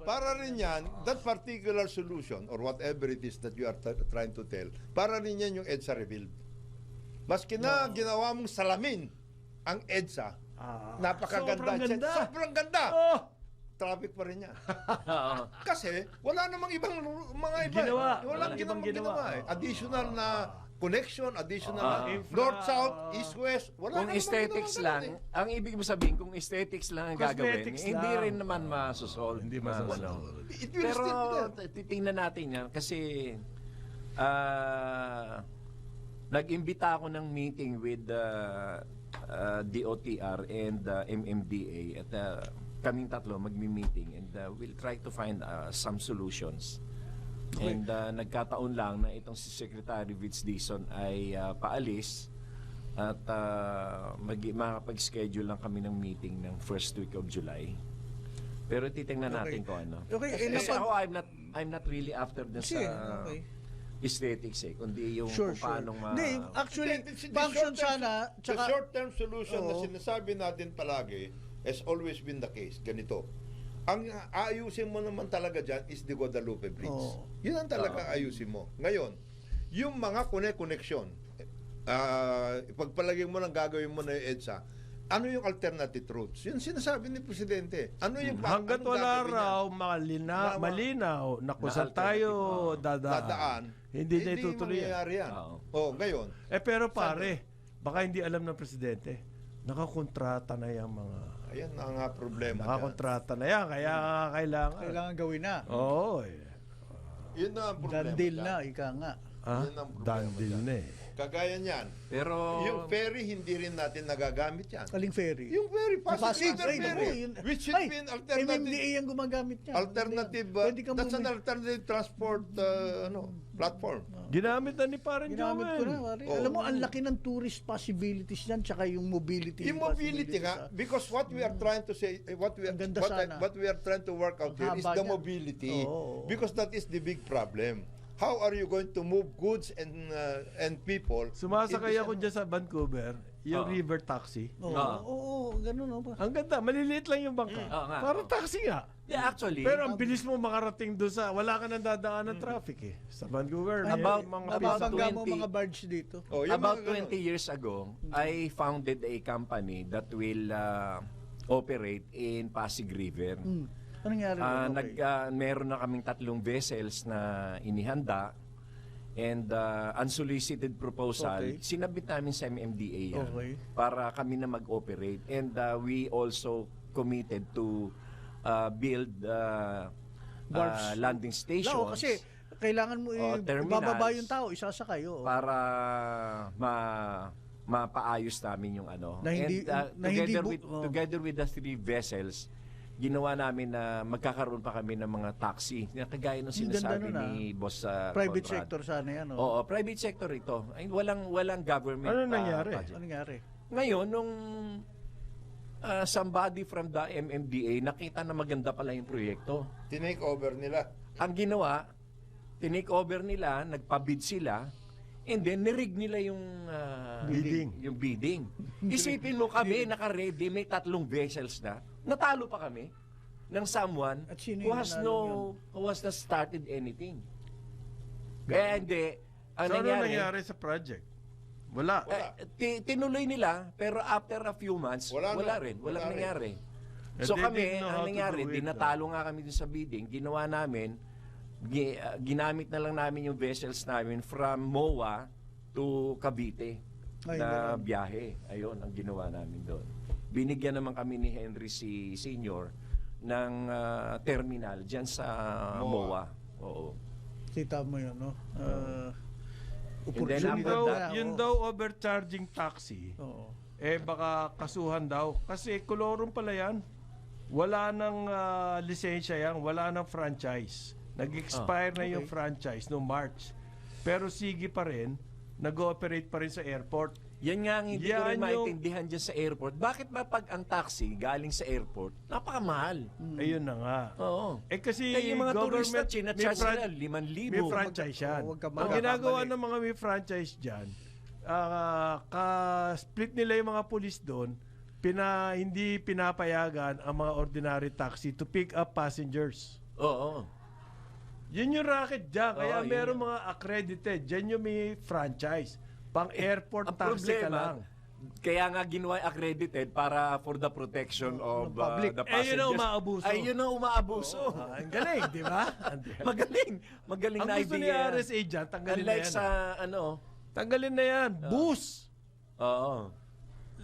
Para rin yan, that particular solution or whatever it is that you are trying to tell, para rin yan yung EDSA rebuild. Maski na ginawa mong salamin ang EDSA, napakaganda. Sobrang ganda. Traffic pa rin yan. Kasi wala namang ibang walang ginawa. Additional na connection, additional na north-south, east-west. Wala Kung namang aesthetics ginagawa lang, ang ibig mo sabihin, kung aesthetics lang ang gagawin, Cosmetics hindi lang. rin naman masusol. Hindi masusol. It will Pero still be there. titingnan natin yan kasi nag-imbita ako ng meeting with DOTR and MMDA at kaming tatlo magmi-meeting and we'll try to find some solutions. And nagkataon lang na itong si Secretary Vince Dizon ay paalis at makapag-schedule lang kami ng meeting ng first week of July. Pero titingnan natin kung ano. Okay, Kasi ako, I'm not really after dun sa aesthetics kundi yung kung paano Actually, The function sana, the short-term solution na sinasabi natin palagi has always been the case. Ganito. Ang ayusin mo naman talaga dyan is the Guadalupe Bridge. Yun ang talaga ayusin mo. Ngayon, yung mga connection, ipagpalagay mo lang gagawin mo na yung EDSA, ano yung alternative routes? Yun sinasabi ni Presidente. Ano yung hanggat wala raw malinaw na kung saan tayo dadaan, hindi na itutuloy. Mangyayari yan. Ngayon. Pero pare, baka hindi alam ng Presidente, nakakontrata na yung mga... Ayan ang problema. Nakakontrata na yan, kaya kailangan gawin na. Oo. Yun na ang problema. Dandil na, ika nga. Yun ang problema. Dandil na Kagaya niyan. Pero yung ferry, hindi rin natin nagagamit yan. Aling ferry? Yung ferry, Pasig River Ferry. Which should be an alternative. MMDA ang gumagamit niya. Alternative, that's an alternative transport platform. Ginamit na ni Parang Ginamit ko na, pare. Alam mo, ang laki ng tourist possibilities niyan, tsaka yung mobility. Yung mobility nga, because what we are trying to say, what we are trying to work out here is the mobility. Because that is the big problem. How are you going to move goods and people? Sumasakay ako dyan sa Vancouver, yung river taxi. Oo, ganun. Ang ganda, maliliit lang yung bangka. Parang taxi nga. Yeah, actually. Pero ang bilis mo makarating doon sa, wala ka nang dadaan ng traffic Sa Vancouver. Nababangga mo mga barge dito. About 20 years ago, I founded a company that will operate in Pasig River. Ano nangyari? Meron na kaming 3 vessels na inihanda and unsolicited proposal, sinabit namin sa MMDA yan para kami na mag-operate. And we also committed to build landing stations. Kasi kailangan mo ibababa yung tao, isasakay. Para mapaayos namin yung ano. Together with the 3 vessels, ginawa namin na magkakaroon pa kami ng mga taxi. Kagaya ng sinasabi ni Boss private Conrad. sector sana yan. Oo, private sector ito. Ay, walang government. Ano nangyari? Ano nangyari? Ngayon, nung somebody from the MMDA nakita na maganda pala yung proyekto. Tinake over nila. Ang ginawa, tinake over nila, nagpabid sila, and then nirig nila yung bidding. Isipin mo kami, naka-ready, may 3 vessels na. Natalo pa kami ng someone who has not started anything. Kaya hindi. Ano nangyari sa project? Wala. Tinuloy nila, pero after a few months, walang nangyari. So kami, ang nangyari, dinatalo nga kami din sa bidding, ginawa namin, ginamit na lang namin yung vessels namin from MOA to Cavite na biyahe. Ayun, ang ginawa namin doon. Binigyan naman kami ni Henry C. Sr. ng terminal dyan sa MOA. Oo. Kita mo yun, no? Yun daw overcharging taxi. Baka kasuhan daw. Kasi kolorum pala yan. Wala nang lisensya yan. Wala nang franchise. Nag-expire na yung franchise noong March. Pero sige pa rin, nag-ooperate pa rin sa airport. Yan nga ang hindi ko rin maintindihan dyan sa airport. Bakit ba pag ang taxi galing sa airport, napakamahal? Ayun na nga. Oo. Kasi yung mga turista, government, chinacharge nila, 5,000. may franchise yan. Ang ginagawa ng mga may franchise dyan, ka-split nila yung mga pulis doon, hindi pinapayagan ang mga ordinary taxi to pick up passengers. Oo. Yun yung racket dyan. Kaya meron mga accredited. Dyan yung may franchise. Pang-airport taxi ka lang. Kaya nga ginawa accredited para for the protection of the passengers. Yun ang umaabuso. Yun ang umaabuso. Ang galing, di ba? Magaling ang na idea. Ang gusto ni RSA dyan, tanggalin na yan. Sa tanggalin na yan. Bus. Oo.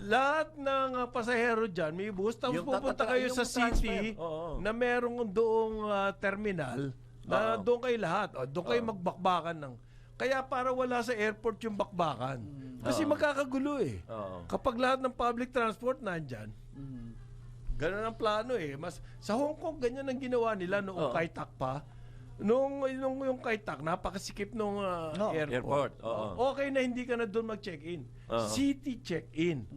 Lahat ng pasahero dyan, may bus. Tapos pupunta kayo sa city na merong doong terminal na doon kayo lahat. Doon kayo magbakbakan ng... Kaya para wala sa airport yung bakbakan. Kasi magkakagulo eh. Kapag lahat ng public transport nandyan, ganun ang plano eh. Sa Hong Kong, ganyan ang ginawa nila noong Kai-Tak pa. Nung yung Kai-Tak, napakasikip nung airport. Okay na hindi ka na doon mag-check-in. City check-in.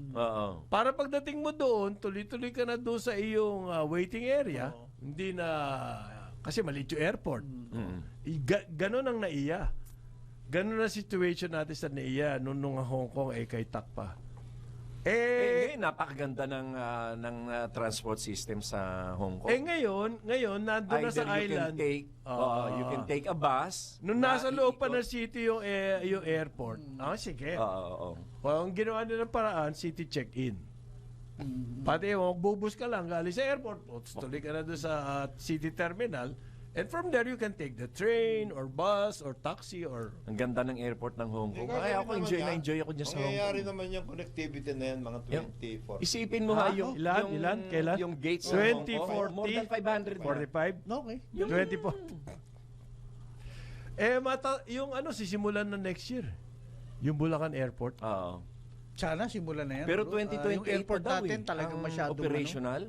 Para pagdating mo doon, tuloy-tuloy ka na doon sa iyong waiting area. Hindi na... Kasi maliit yung airport. Ganon ang naiya. Ganon na situation natin sa NAIA nung Hong Kong Kai-Tak pa. Napakaganda ng transport system sa Hong Kong. Ngayon nandun na sa island. You can take a bus. Nung nasa loob pa ng city yung airport. Sige. Ang ginawa nila ng paraan, city check-in. Pati magbubus ka lang galing sa airport. Tuloy ka na doon sa city terminal. And from there, you can take the train or bus or taxi or... Ang ganda ng airport ng Hong Kong. Ay, ako enjoy ako dyan sa Hong Kong. Mangyayari naman yung connectivity na yan, mga 2040. Isipin mo yung Kailan? Yung gates sa Hong 2040? Kong. More than 500 45? Okay. 2040. Yung sisimulan na next year. Yung Bulacan Airport. Sana simulan na yan. Pero 2028 yung airport daw natin talagang masyadong operational.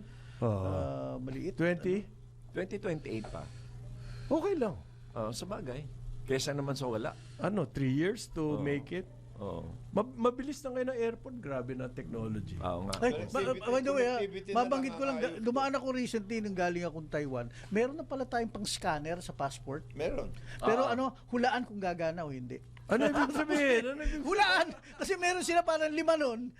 Maliit. 2028 pa. Okay lang. Sa bagay. Kesa naman sa wala. 3 years to make it? Mabilis na ngayon ang airport. Grabe na technology. Oo nga. By the way, mabanggit ko lang, dumaan ako recently nung galing akong Taiwan. Meron na pala tayong pang scanner sa passport. Meron. Pero hulaan kung gagana o hindi. Ano ibig sabihin? Hulaan! Kasi meron sila parang 5 nun.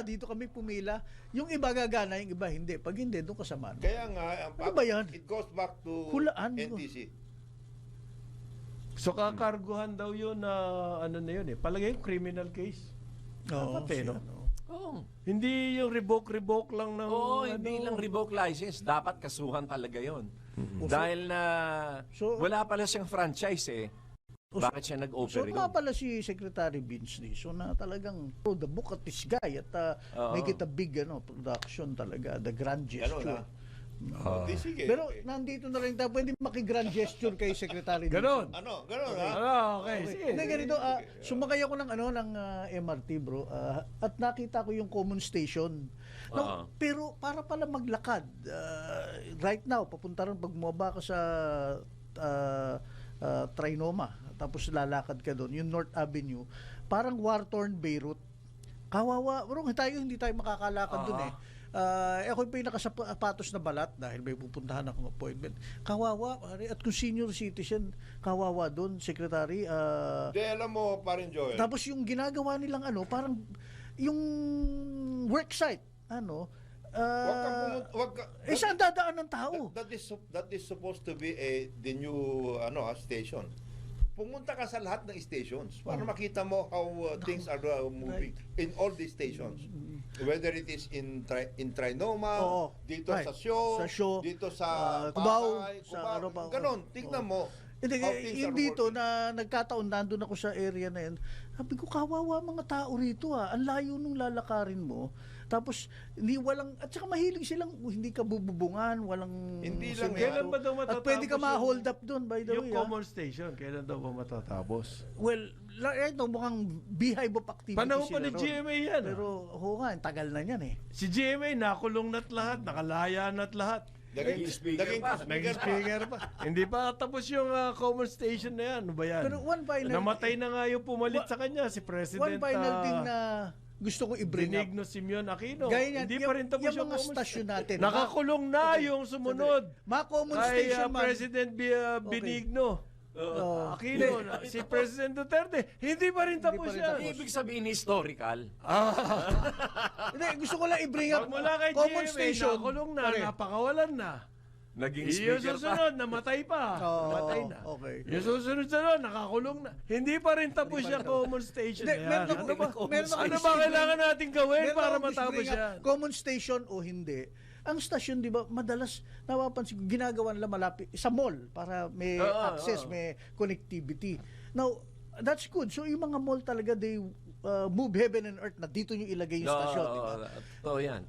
Dito kami pumila. Yung iba gagana, yung iba hindi. Pag hindi, doon kasama. Kaya nga, ano ba yan? It goes back to hulaan NTC. So kakarguhan daw yun na yun eh. Palagay yung criminal case. Oo. Hindi yung revoke lang ng... Oo, hindi lang revoke license. Dapat kasuhan talaga yon. Dahil na wala pala siyang franchise eh. Bakit siya So nag-operate? nga pala si Secretary Vince Dizon na talagang throw the book at this guy at make it a big production talaga, the grand gesture. Pero nandito na rin tayo, pwede maki-grand gesture kay Secretary Ganon. Ganon ha? Okay, sige. Hindi, ganito, sumakay ako ng MRT bro, at nakita ko yung common station. No, pero para pala maglakad, right now, papunta rin pag bumaba ka sa Trinoma, tapos lalakad ka doon, yung North Avenue, parang war-torn Beirut. Kawawa, bro, hindi tayo makakalakad doon eh. Ako pa yung nakasapatos na balat dahil may pupuntahan akong appointment. Kawawa, pare. At kung senior citizen, kawawa doon, Secretary. Alam mo, parin Joel. Tapos yung ginagawa nilang parang yung worksite, saan dadaan ng tao? That is supposed to be the new station. Pumunta ka sa lahat ng stations para makita mo how things are moving in all these stations. Whether it is in Trinoma, dito sa Sio, dito sa Cubao, Cubao. Ganon, tignan mo. Yung dito na nagkataon, nandun ako sa area na yan, sabi ko, kawawa mga tao rito Ang layo nung lalakarin mo. Tapos, at saka mahilig silang, hindi ka bububungan, walang... Hindi lang Kailan ba daw matatapos? At pwede ka ma-hold up doon, by the way. Yung common station, kailan daw ba matatapos? Well, right now, mukhang beehive of activity Panahon pa sila ni ron. GMA yan. Pero, tagal na yan eh. Si GMA, nakulong na't lahat, nakalaya na't lahat. Naging speaker pa. Hindi pa tapos yung common station na yan. Ano ba yan? Pero one final... Namatay na nga yung pumalit sa kanya, si President... One final thing na gusto kong i-bring up. Benigno Simeon Aquino. Hindi pa rin tapos yung mga stasyon natin. Nakakulong na yung sumunod. Ma-common kay station man. President Benigno. Aquino, si President Duterte, hindi pa rin tapos yan. Ibig sabihin historical. Hindi, gusto ko lang i-bring up. Mula kay common GMA, station. nakulong na, napakawalan na. Naging Yung speaker pa. susunod, namatay pa. Namatay na. Okay. Yung susunod, nakakulong na. Hindi pa rin tapos yung common station na yan. Ano ba kailangan natin gawin para matapos yan? Common station o hindi. Ang stasyon, di ba, madalas napapansin ko, ginagawa nila malapit sa mall para may access, may connectivity. Now, that's good. So, yung mga mall talaga, they move heaven and earth na dito nyo ilagay yung stasyon. Di ba? Totoo yan.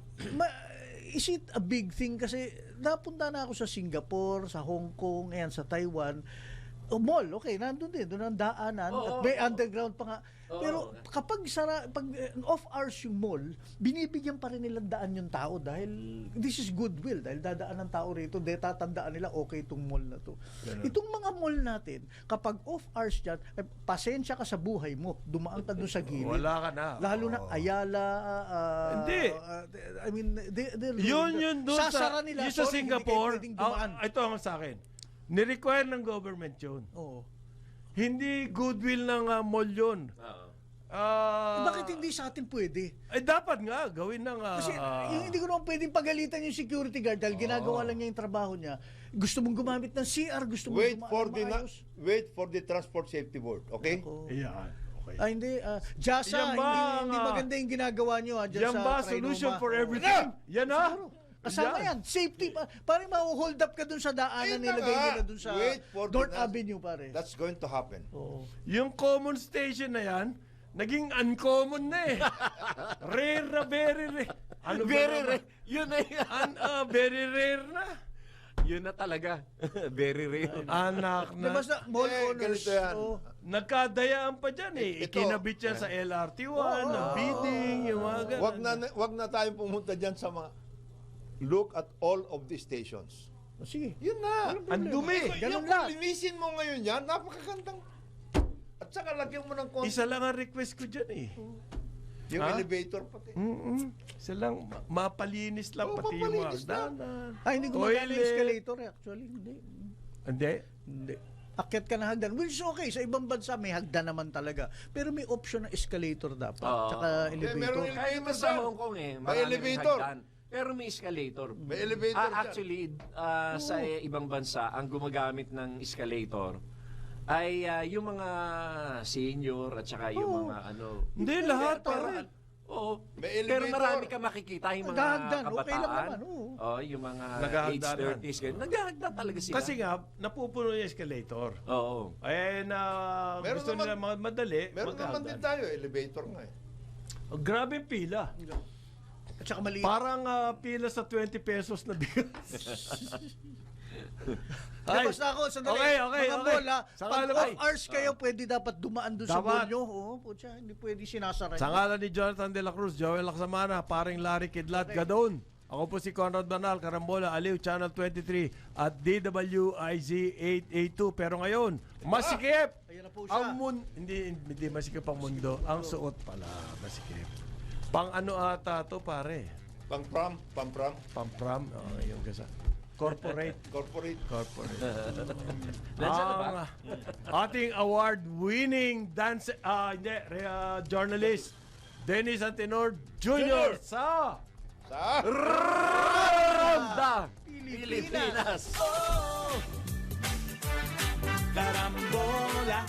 Is it a big thing? Kasi napunta na ako sa Singapore, sa Hong Kong, ayan, sa Taiwan. Mall, okay, nandun din. Doon ang daanan. At may underground pa nga. Pero kapag off hours yung mall, binibigyan pa rin nilang daan yung tao dahil this is goodwill. Dahil dadaan ng tao rito, tatandaan nila okay itong mall na to. Itong mga mall natin, kapag off hours dyan, pasensya ka sa buhay mo. Dumaan ka doon sa gilid. Wala ka na. Lalo na Ayala. Hindi. I mean, Yun doon sasara nila. Yung sa Sorry, Singapore, hindi kayo pwedeng dumaan. ito ang sa akin. Ni-require ng government yun. Oo. Hindi goodwill ng mall yun. Bakit hindi sa atin pwede? Ay dapat nga, gawin ng... Kasi hindi ko naman pwedeng pagalitan yung security guard dahil ginagawa lang niya yung trabaho niya. Gusto mong gumamit ng CR, gusto mong maayos. Wait for the Transport Safety Board, okay? Yan. Okay. Hindi. JASA, hindi maganda yung ginagawa niyo. Yan ba solution for everything? Yan na? Kasama yan. Safety. Parang ma-hold up ka dun sa daanan, nilagay nila dun sa North Avenue, pare. That's going to happen. Yung common station na yan, naging uncommon na eh. Rare na, very rare. Ano Very rare. Yun na yan. Very rare na. Yun na talaga. Very rare. Anak na. Basta mall owners. Ganito yan. Nagkadayaan pa dyan eh. Ikinabit yan sa LRT1, bidding, yung mga ganun. Wag na tayong pumunta dyan sa mga... Look at all of the stations. Sige. Yun na. Ang dumi. Yung linisin mo ngayon yan, napakagandang. At saka lagyan mo ng konti. Isa lang ang request ko dyan eh. Yung elevator pati. Isa lang, mapalinis lang pati yung mga hagdanan. Hindi gumagana yung escalator actually. Hindi? Hindi. Akyat ka na hagdan. Which is okay. Sa ibang bansa may hagdan naman talaga. Pero may option na escalator dapat. Tsaka elevator. Meron Kahit elevator sa Hong Kong May marami elevator. hagdan. Pero may escalator. May elevator dyan. Actually, sa ibang bansa, ang gumagamit ng escalator ay yung mga senior at saka yung mga ano. Hindi, lahat pero, pare. Oo. May Pero elevator. marami ka makikita yung mga Naghahagdan, kabataan. okay lang naman, oo. Yung mga Naghahagdanan. age 30s. Ganyan. Naghahagdan talaga sila. Kasi nga, napupuno yung escalator. Oo. Meron Gusto nila naman- madali. Meron naman din tayo, elevator nga eh. Oh, grabe pila. At saka maliit. Parang pila sa 20 pesos na bigas. Labas na ako, sandali. Okay. Mga bola, Sa pag ngalan- off hours kayo, pwede dapat dumaan doon sa Dapat. mall nyo. Oo, putya, hindi pwede sinasara. Sa ngalan ni Jonathan De La Cruz, Joel Laksamana, paring Larry Kidlat, Gadon. Ako po si Conrad Banal, Karambola, Aliw, Channel 23 at DWIZ 882. Pero ngayon, masikip Ayan na po siya. ang hindi masikip ang mundo. Ang suot pala, masikip. Pang ano ata to pare? Pang-pram. Pang-pram? Oh, yung gasa. Corporate. Nandiyan na ba? Ang ating award-winning journalist, Dennis Antenor Jr. sa Ronda Pilipinas. Karambola